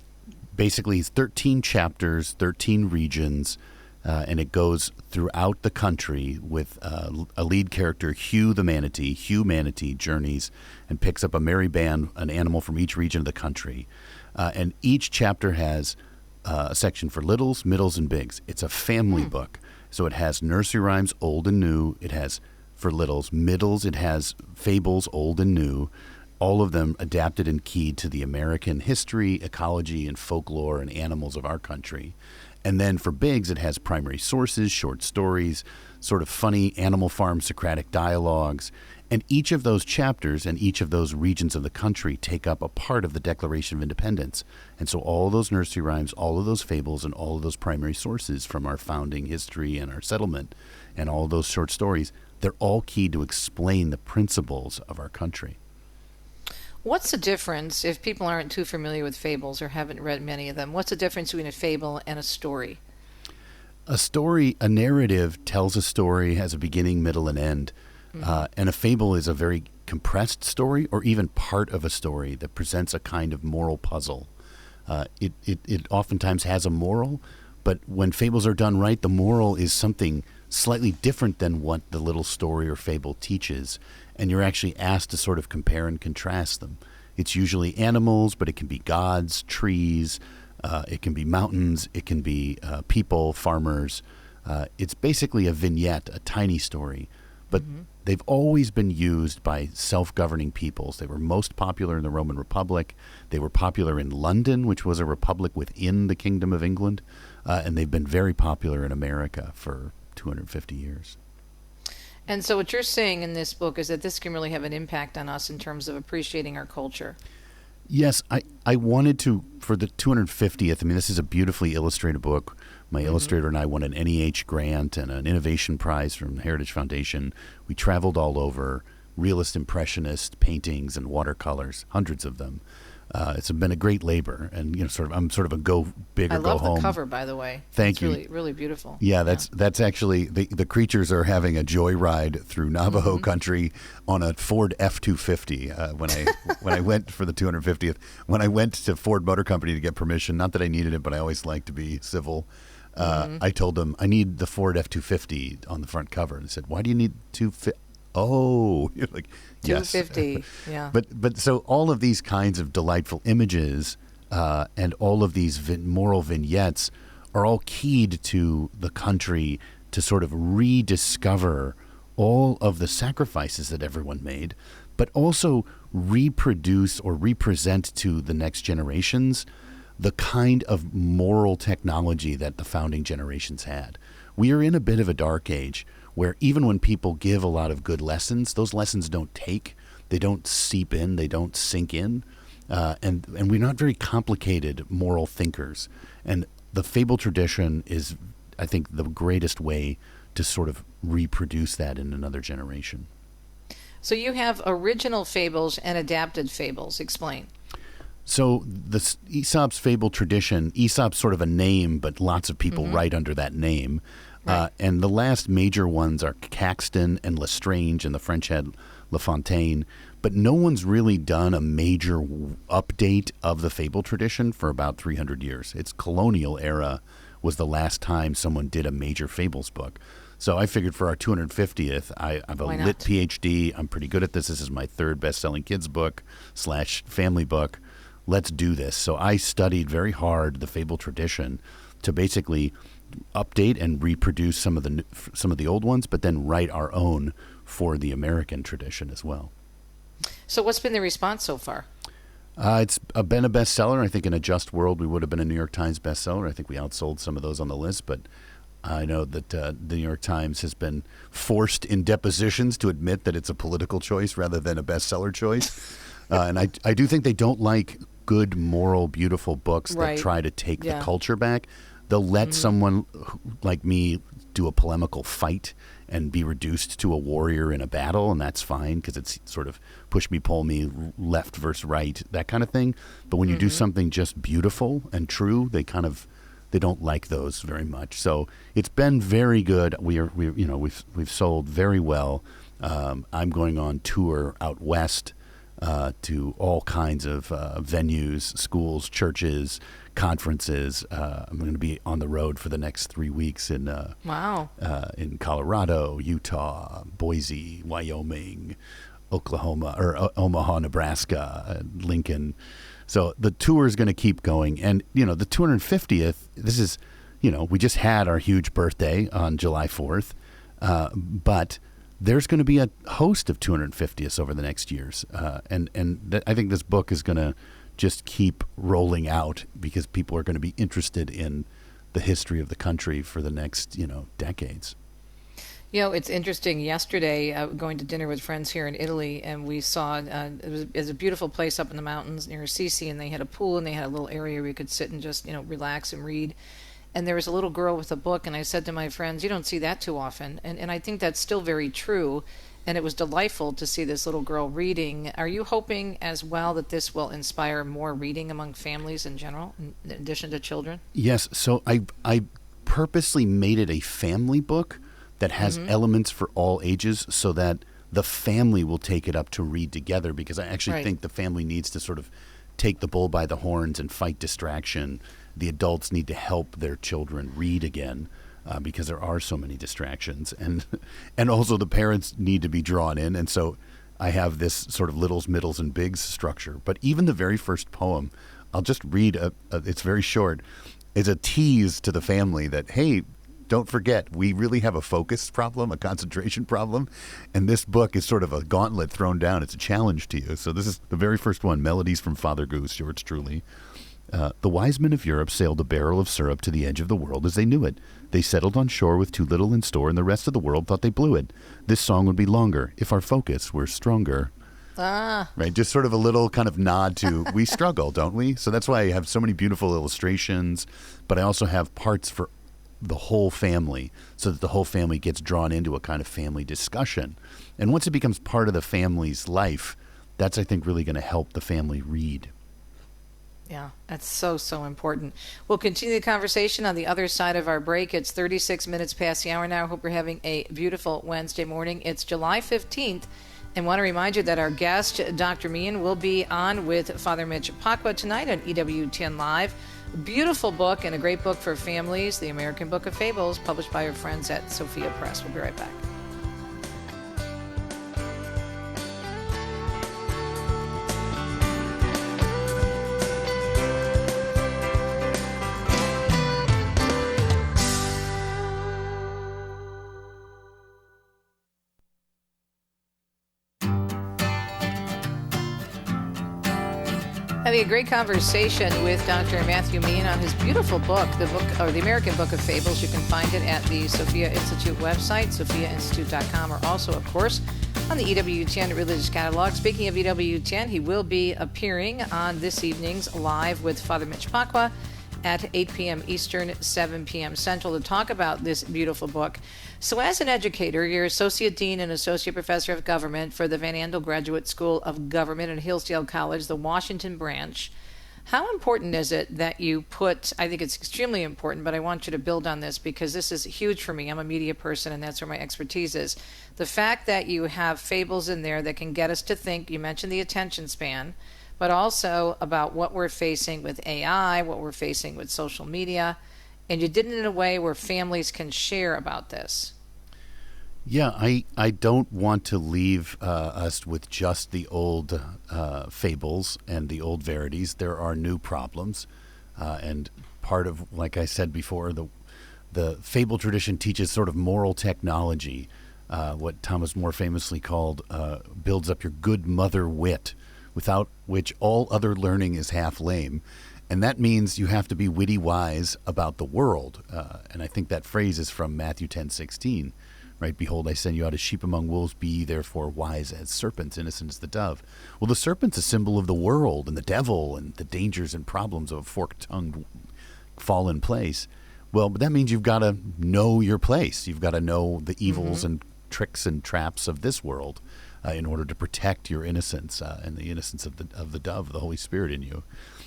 basically is 13 chapters, 13 regions and it goes throughout the country with a lead character, Hugh the manatee. Hugh Manatee journeys and picks up a merry band, an animal from each region of the country. And each chapter has a section for littles, middles, and bigs. It's a family book. So it has nursery rhymes, old and new. It has, for littles, middles. It has fables, old and new. All of them adapted and keyed to the American history, ecology, and folklore and animals of our country. And then for bigs, it has primary sources, short stories, sort of funny Animal Farm Socratic dialogues. And each of those chapters and each of those regions of the country take up a part of the Declaration of Independence. And so all of those nursery rhymes, all of those fables, and all of those primary sources from our founding history and our settlement, and all of those short stories, they're all keyed to explain the principles of our country. What's the difference, if people aren't too familiar with fables or haven't read many of them, what's the difference between a fable and a story? A story, a narrative tells a story, has a beginning, middle, and end. And a fable is a very compressed story or even part of a story that presents a kind of moral puzzle. It oftentimes has a moral, but when fables are done right, the moral is something slightly different than what the little story or fable teaches. And you're actually asked to sort of compare and contrast them. It's usually animals, but it can be gods, trees, it can be mountains, it can be people, farmers. It's basically a vignette, a tiny story. But they've always been used by self-governing peoples. They were most popular in the Roman Republic. They were popular in London, which was a republic within the Kingdom of England. And they've been very popular in America for 250 years. And so what you're saying in this book is that this can really have an impact on us in terms of appreciating our culture. Yes, I wanted to, for the 250th, I mean, this is a beautifully illustrated book. My illustrator and I won an NEH grant and an innovation prize from the Heritage Foundation. We traveled all over, realist impressionist paintings and watercolors, hundreds of them. It's been a great labor, and I'm sort of a go big or go home. I love the cover, by the way. Thank you. Really, really beautiful. Yeah, that's actually the creatures are having a joyride through Navajo country on a Ford F-250. When I went for the 250th, when I went to Ford Motor Company to get permission, not that I needed it, but I always like to be civil. I told them I need the Ford F-250 on the front cover, and they said, "Why do you need 250?" Oh, you're like, yes. 250, yeah. But so all of these kinds of delightful images and all of these moral vignettes are all keyed to the country to sort of rediscover all of the sacrifices that everyone made, but also reproduce or represent to the next generations the kind of moral technology that the founding generations had. We are in a bit of a dark age where even when people give a lot of good lessons, those lessons don't take, they don't seep in, they don't sink in, and we're not very complicated moral thinkers. And the fable tradition is, I think, the greatest way to sort of reproduce that in another generation. So you have original fables and adapted fables. Explain. So the Aesop's fable tradition, Aesop's sort of a name, but lots of people write under that name. Right. And the last major ones are Caxton and Lestrange, and the French had La Fontaine. But no one's really done a major update of the fable tradition for about 300 years. Its colonial era was the last time someone did a major fables book. So I figured for our 250th, I have a lit PhD. I'm pretty good at this. This is my third best-selling kids book / family book. Let's do this. So I studied very hard the fable tradition to basically update and reproduce some of the old ones, but then write our own for the American tradition as well. So what's been the response so far? It's been a bestseller. I think in a just world we would have been a New York Times bestseller. I think we outsold some of those on the list, but I know that the New York Times has been forced in depositions to admit that it's a political choice rather than a bestseller choice. And I do think they don't like good, moral, beautiful books that try to take the culture back. They'll let someone like me do a polemical fight and be reduced to a warrior in a battle, and that's fine because it's sort of push me, pull me, left versus right, that kind of thing. But when you do something just beautiful and true, they don't like those very much. So it's been very good. We've sold very well. I'm going on tour out west to all kinds of venues, schools, churches, conferences. I'm going to be on the road for the next 3 weeks in Colorado, Utah, Boise, Wyoming, Oklahoma, or Omaha, Nebraska, Lincoln. So the tour is going to keep going. And, the 250th, this is, we just had our huge birthday on July 4th, but there's going to be a host of 250ths over the next years. I think this book is going to just keep rolling out because people are going to be interested in the history of the country for the next, decades. It's interesting. Yesterday, going to dinner with friends here in Italy, and we saw it was a beautiful place up in the mountains near Assisi, and they had a pool, and they had a little area where you could sit and just, relax and read. And there was a little girl with a book, and I said to my friends, you don't see that too often. And I think that's still very true. And it was delightful to see this little girl reading. Are you hoping as well that this will inspire more reading among families in general, in addition to children? Yes. So I purposely made it a family book that has elements for all ages so that the family will take it up to read together, because I actually think the family needs to sort of take the bull by the horns and fight distraction. The adults need to help their children read again because there are so many distractions. And also the parents need to be drawn in. And so I have this sort of littles, middles, and bigs structure. But even the very first poem, I'll just read, it's very short. It's a tease to the family that, hey, don't forget, we really have a focus problem, a concentration problem, and this book is sort of a gauntlet thrown down. It's a challenge to you. So this is the very first one, Melodies from Father Goose, yours truly. The wise men of Europe sailed a barrel of syrup to the edge of the world as they knew it. They settled on shore with too little in store, and the rest of the world thought they blew it. This song would be longer if our focus were stronger. Right, just sort of a little kind of nod to we struggle, don't we? So that's why I have so many beautiful illustrations, but I also have parts for the whole family so that the whole family gets drawn into a kind of family discussion. And once it becomes part of the family's life, that's, I think, really going to help the family read. Yeah, that's so, so important. We'll continue the conversation on the other side of our break. It's 36 minutes past the hour now. Hope you're having a beautiful Wednesday morning. It's July 15th. And want to remind you that our guest, Dr. Mehan, will be on with Father Mitch Pacwa tonight on EWTN Live. Beautiful book and a great book for families, The American Book of Fables, published by our friends at Sophia Press. We'll be right back. Having a great conversation with Dr. Matthew Mehan on his beautiful book, The American Book of Fables. You can find it at the Sophia Institute website, sophiainstitute.com, or also, of course, on the EWTN Religious Catalog. Speaking of EWTN, he will be appearing on this evening's Live with Father Mitch Pacwa at 8 p.m. Eastern, 7 p.m. Central to talk about this beautiful book. So as an educator, you're Associate Dean and Associate Professor of Government for the Van Andel Graduate School of Government at Hillsdale College, the Washington branch. How important is it that you put, I think it's extremely important, but I want you to build on this because this is huge for me. I'm a media person and that's where my expertise is. The fact that you have fables in there that can get us to think, you mentioned the attention span, but also about what we're facing with AI, what we're facing with social media, and you did it in a way where families can share about this. Yeah, I don't want to leave us with just the old fables and the old verities. There are new problems, and part of, like I said before, the fable tradition teaches sort of moral technology, what Thomas More famously called builds up your good mother wit, without which all other learning is half lame. And that means you have to be witty wise about the world. And I think that phrase is from Matthew 10:16, right? Behold, I send you out as sheep among wolves. Be ye therefore wise as serpents, innocent as the dove. Well, the serpent's a symbol of the world and the devil and the dangers and problems of a forked-tongued fallen place. Well, but that means you've got to know your place. You've got to know the evils and tricks and traps of this world in order to protect your innocence and the innocence of the dove, the Holy Spirit in you.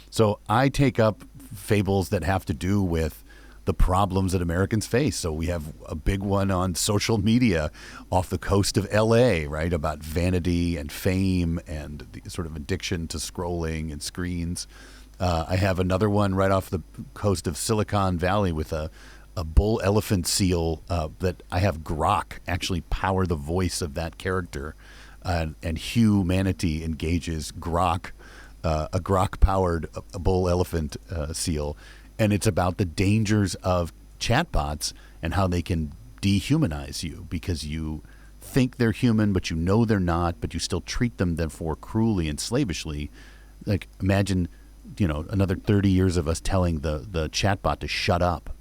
So I take up fables that have to do with the problems that Americans face. So we have a big one on social media off the coast of LA, right, about vanity and fame and the sort of addiction to scrolling and screens. I have another one right off the coast of Silicon Valley with a bull elephant seal that I have Grok actually power the voice of that character. And humanity engages Grok, a Grok-powered bull elephant seal. And it's about the dangers of chatbots and how they can dehumanize you because you think they're human, but you know they're not, but you still treat them therefore cruelly and slavishly. Like, imagine, another 30 years of us telling the chatbot to shut up,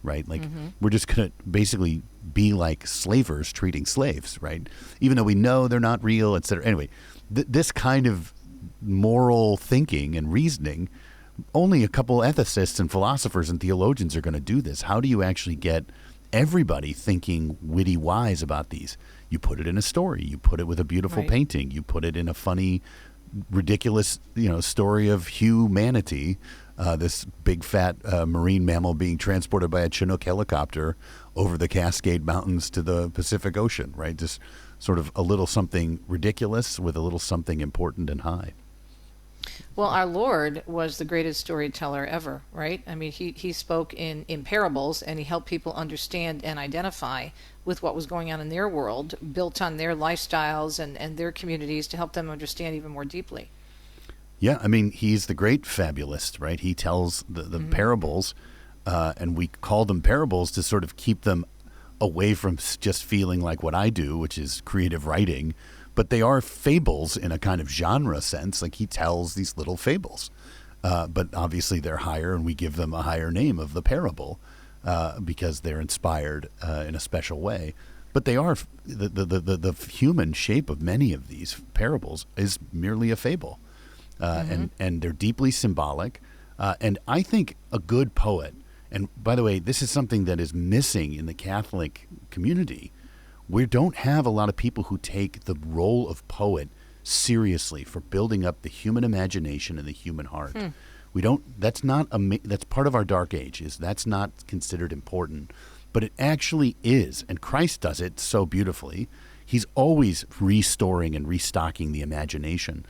right? Like, we're just going to basically be like slavers treating slaves, right? Even though we know they're not real, et cetera. Anyway, this kind of moral thinking and reasoning, only a couple ethicists and philosophers and theologians are going to do this. How do you actually get everybody thinking witty wise about these? You put it in a story. You put it with a beautiful painting. You put it in a funny, ridiculous, story of humanity. This big fat marine mammal being transported by a Chinook helicopter over the Cascade Mountains to the Pacific Ocean, right? Just sort of a little something ridiculous with a little something important and high. Well, our Lord was the greatest storyteller ever, right? I mean, he spoke in parables, and he helped people understand and identify with what was going on in their world, built on their lifestyles and their communities to help them understand even more deeply. Yeah, I mean, he's the great fabulist, right? He tells the parables, and we call them parables to sort of keep them away from just feeling like what I do, which is creative writing. But they are fables in a kind of genre sense. Like, he tells these little fables. But obviously they're higher, and we give them a higher name of the parable because they're inspired in a special way. But they are the human shape of many of these parables is merely a fable. And they're deeply symbolic. And I think a good poet, and by the way, this is something that is missing in the Catholic community. We don't have a lot of people who take the role of poet seriously for building up the human imagination and the human heart. We don't. That's not. That's part of our dark age. That's not considered important, but it actually is. And Christ does it so beautifully. He's always restoring and restocking the imagination.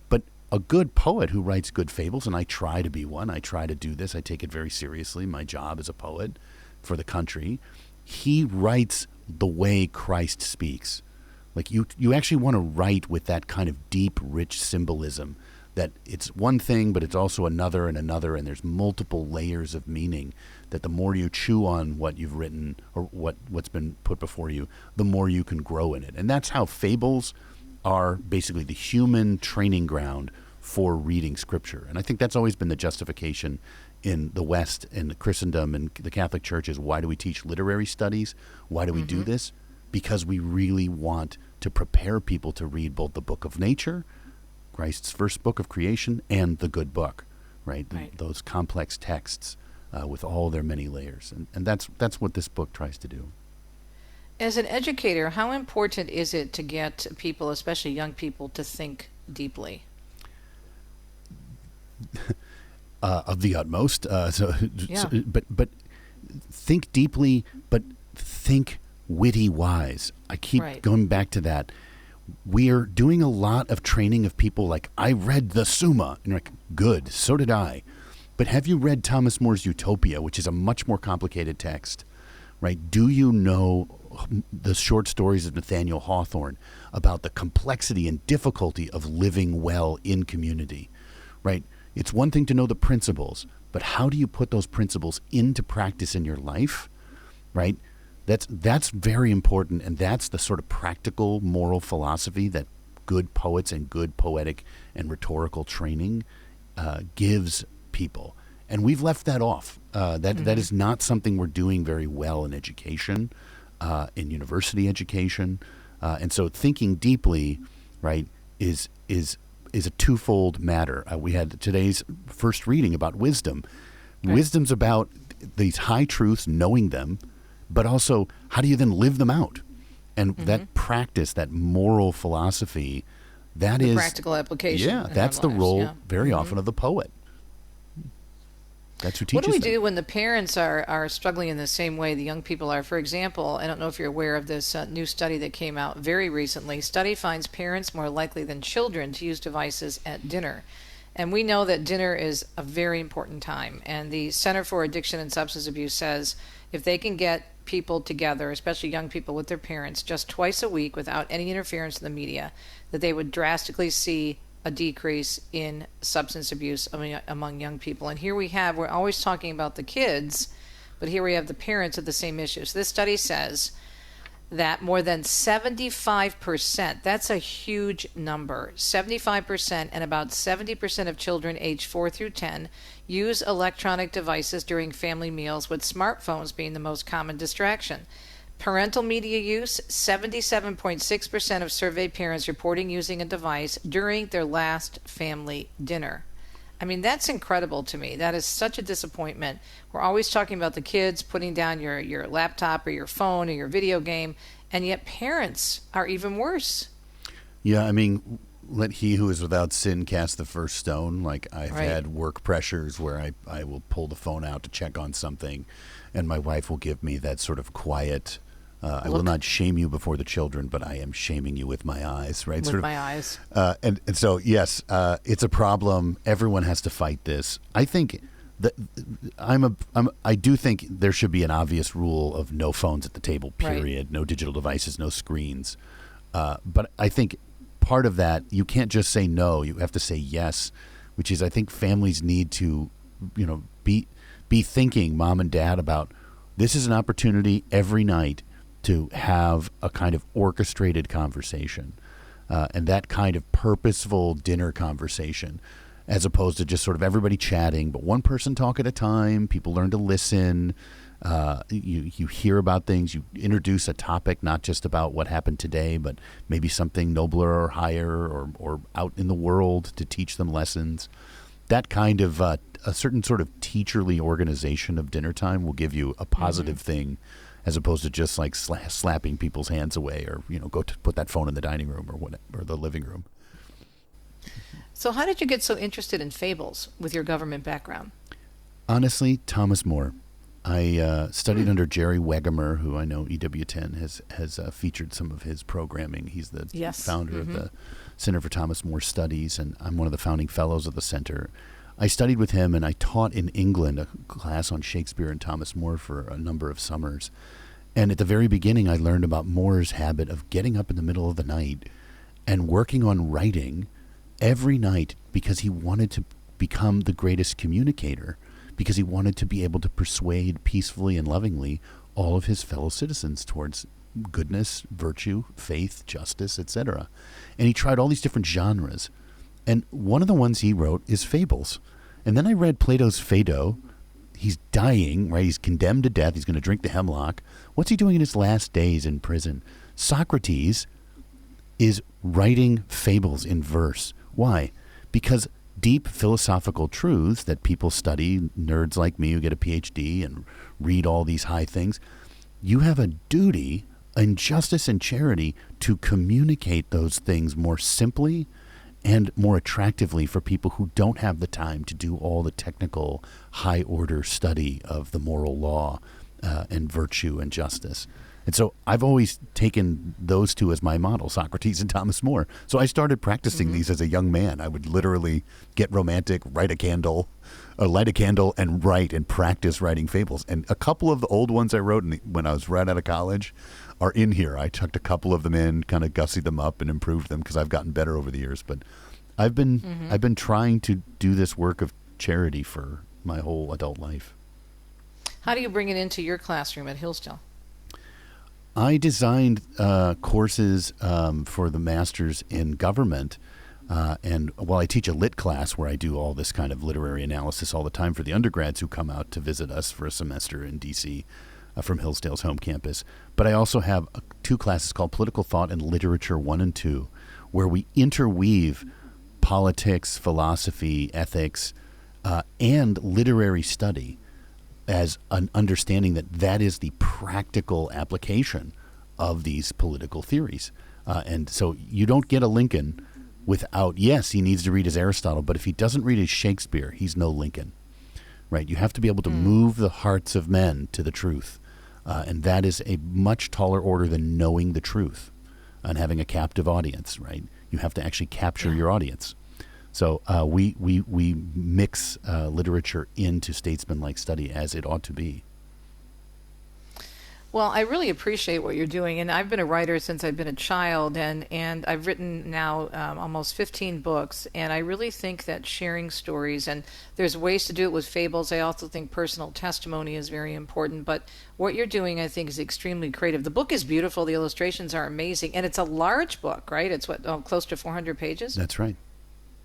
But a good poet who writes good fables, and I try to be one. I try to do this. I take it very seriously. My job as a poet for the country. He writes the way Christ speaks. Like, you actually want to write with that kind of deep, rich symbolism, that it's one thing, but it's also another and another, and there's multiple layers of meaning, that the more you chew on what you've written or what's been put before you, the more you can grow in it. And that's how fables are basically the human training ground for reading Scripture. And I think that's always been the justification in the West, in the Christendom and the Catholic Church, is why do we teach literary studies? Why do we do this? Because we really want to prepare people to read both the book of nature, Christ's first book of creation, and the good book, right? Those complex texts with all their many layers. And that's what this book tries to do. As an educator, how important is it to get people, especially young people, to think deeply? Of the utmost. But think deeply, but think witty wise. I keep going back to that. We are doing a lot of training of people like, I read the Summa. And you're like, good, so did I. But have you read Thomas More's Utopia, which is a much more complicated text, right? Do you know the short stories of Nathaniel Hawthorne about the complexity and difficulty of living well in community, right? It's one thing to know the principles, but how do you put those principles into practice in your life, right? That's very important, and that's the sort of practical moral philosophy that good poets and good poetic and rhetorical training gives people. And we've left that off. That is not something we're doing very well in education, in university education. And so thinking deeply, right, is a twofold matter. We had today's first reading about wisdom. Right. Wisdom's about these high truths, knowing them, but also how do you then live them out? And that practice, that moral philosophy, that is practical application. Yeah, that's the role very often of the poet. That's who teaches What do we them. do when the parents are struggling in the same way the young people are? For example, I don't know if you're aware of this new study that came out very recently. Study finds parents more likely than children to use devices at dinner. And we know that dinner is a very important time. And the Center for Addiction and Substance Abuse says if they can get people together, especially young people with their parents, just twice a week without any interference in the media, that they would drastically see a decrease in substance abuse among young people. And here we're always talking about the kids, but here we have the parents of the same issues. This study says that more than 75%, that's a huge number, 75% and about 70% of children aged 4 through 10 use electronic devices during family meals, with smartphones being the most common distraction. Parental media use, 77.6% of surveyed parents reporting using a device during their last family dinner. I mean, that's incredible to me. That is such a disappointment. We're always talking about the kids putting down your laptop or your phone or your video game, and yet parents are even worse. Yeah, I mean, let he who is without sin cast the first stone. Like, I've had work pressures where I will pull the phone out to check on something, and my wife will give me that sort of quiet, I will not shame you before the children, but I am shaming you with my eyes, right? With my eyes. And so, yes, it's a problem. Everyone has to fight this. I think that I do think there should be an obvious rule of no phones at the table, period. Right. No digital devices, no screens. But I think part of that, you can't just say no. You have to say yes, which is I think families need to, be thinking, mom and dad, about this is an opportunity every night to have a kind of orchestrated conversation, and that kind of purposeful dinner conversation, as opposed to just sort of everybody chatting, but one person talk at a time. People learn to listen. You hear about things. You introduce a topic, not just about what happened today, but maybe something nobler or higher or out in the world to teach them lessons. That kind of a certain sort of teacherly organization of dinner time will give you a positive thing, as opposed to just like slapping people's hands away, or go to put that phone in the dining room or the living room. So how did you get so interested in fables with your government background? Honestly, Thomas More. I studied under Jerry Wegemer, who I know EWTN has featured some of his programming. He's the founder of the Center for Thomas More Studies, and I'm one of the founding fellows of the center. I studied with him, and I taught in England a class on Shakespeare and Thomas More for a number of summers. And at the very beginning, I learned about More's habit of getting up in the middle of the night and working on writing every night because he wanted to become the greatest communicator, because he wanted to be able to persuade peacefully and lovingly all of his fellow citizens towards goodness, virtue, faith, justice, etc. And he tried all these different genres. And one of the ones he wrote is Fables. And then I read Plato's Phaedo. He's dying, right? He's condemned to death. He's going to drink the hemlock. What's he doing in his last days in prison? Socrates is writing fables in verse. Why? Because deep philosophical truths that people study, nerds like me who get a PhD and read all these high things, you have a duty in justice and charity to communicate those things more simply and more attractively for people who don't have the time to do all the technical high-order study of the moral law and virtue and justice. And so I've always taken those two as my model, Socrates and Thomas More. So I started practicing these as a young man. I would literally get romantic, light a candle, and write and practice writing fables. And a couple of the old ones I wrote when I was right out of college are in here. I tucked a couple of them in, kind of gussied them up and improved them because I've gotten better over the years. But I've been trying to do this work of charity for my whole adult life. How do you bring it into your classroom at Hillsdale? I designed courses for the masters in government, and while I teach a lit class where I do all this kind of literary analysis all the time for the undergrads who come out to visit us for a semester in D.C. From Hillsdale's home campus. But I also have two classes called Political Thought and Literature 1 and 2, where we interweave politics, philosophy, ethics, and literary study as an understanding that is the practical application of these political theories. And so you don't get a Lincoln without, yes, he needs to read his Aristotle, but if he doesn't read his Shakespeare, he's no Lincoln. right? You have to be able to move the hearts of men to the truth. And that is a much taller order than knowing the truth and having a captive audience, right? You have to actually capture your audience. So we mix literature into statesman-like study as it ought to be. Well, I really appreciate what you're doing, and I've been a writer since I've been a child, and I've written now almost 15 books, and I really think that sharing stories, and there's ways to do it with Fables. I also think personal testimony is very important, but what you're doing, I think, is extremely creative. The book is beautiful, the illustrations are amazing, and it's a large book, right? It's close to 400 pages? That's right.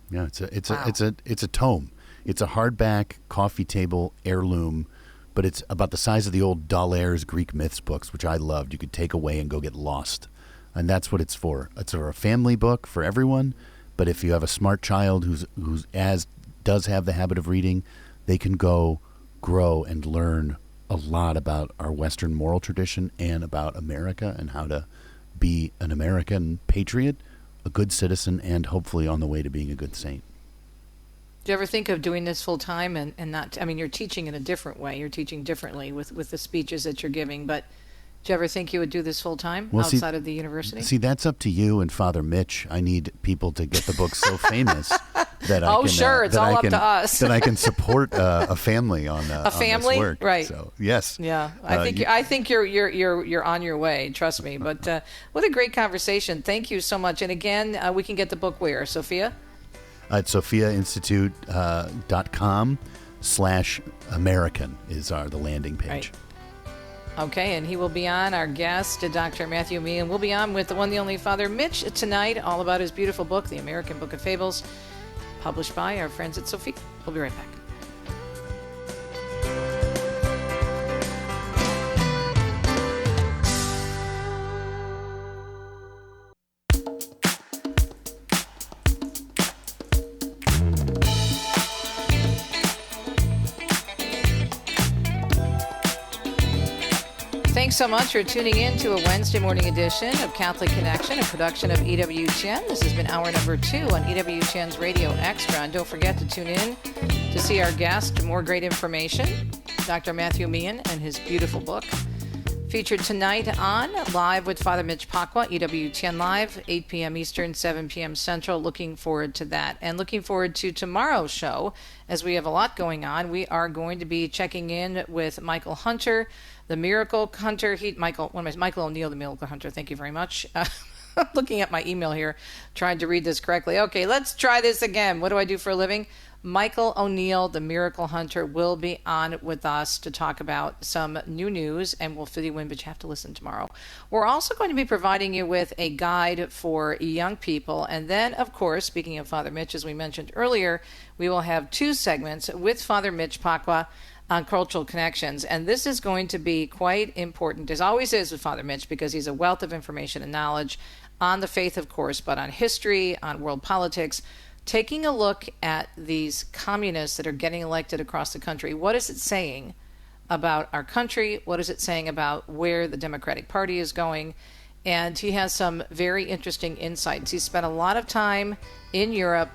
Yeah, it's a tome. It's a hardback coffee table heirloom, but it's about the size of the old Dallaires Greek myths books, which I loved. You could take away and go get lost. And that's what it's for. It's for a family book for everyone, but if you have a smart child who's does have the habit of reading, they can go grow and learn a lot about our Western moral tradition and about America and how to be an American patriot, a good citizen, and hopefully on the way to being a good saint. Do you ever think of doing this full time and not, I mean, you're teaching in a different way. You're teaching differently with the speeches that you're giving, but do you ever think you would do this full time outside of the university? See, that's up to you and Father Mitch. I need people to get the book so famous that I can. Sure, it's all up to us. That I can support a family on a family, on this work. Right? So yes, yeah. I think you're on your way. Trust me. But what a great conversation. Thank you so much. And again, we can get the book where, Sophia? At sophiainstitute.com/American is the landing page. Right. Okay, and he will be on, our guest, Dr. Matthew Mehan. We'll be on with the one, the only Father Mitch tonight, all about his beautiful book, The American Book of Fables, published by our friends at Sophia. We'll be right back. Thanks so much for tuning in to a Wednesday morning edition of Catholic Connection, a production of EWTN. This has been hour number 2 on EWTN's Radio Extra. And don't forget to tune in to see our guest, more great information, Dr. Matthew Mehan and his beautiful book. Featured tonight on Live with Father Mitch Pacwa, EWTN Live, 8 p.m. Eastern, 7 p.m. Central. Looking forward to that. And looking forward to tomorrow's show, as we have a lot going on. We are going to be checking in with Michael Hunter, the Miracle Hunter. Michael O'Neill, the Miracle Hunter. Thank you very much. I'm looking at my email here, trying to read this correctly. Okay, let's try this again. What do I do for a living? Michael O'Neill, the Miracle Hunter, will be on with us to talk about some new news, and we'll fill you in, but you have to listen tomorrow. We're also going to be providing you with a guide for young people. And then, of course, speaking of Father Mitch, as we mentioned earlier, we will have 2 segments with Father Mitch Pacwa on cultural connections. And this is going to be quite important, as always is with Father Mitch, because he's a wealth of information and knowledge on the faith, of course, but on history, on world politics, taking a look at these communists that are getting elected across the country. What is it saying about our country? What is it saying about where the Democratic Party is going? And he has some very interesting insights. He spent a lot of time in Europe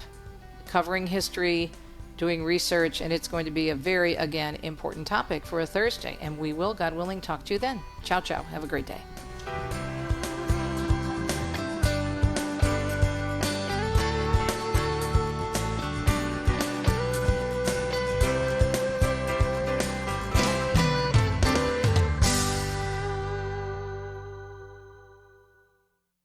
covering history, doing research, and it's going to be a very, again, important topic for a Thursday. And we will, God willing, talk to you then. Ciao, ciao. Have a great day.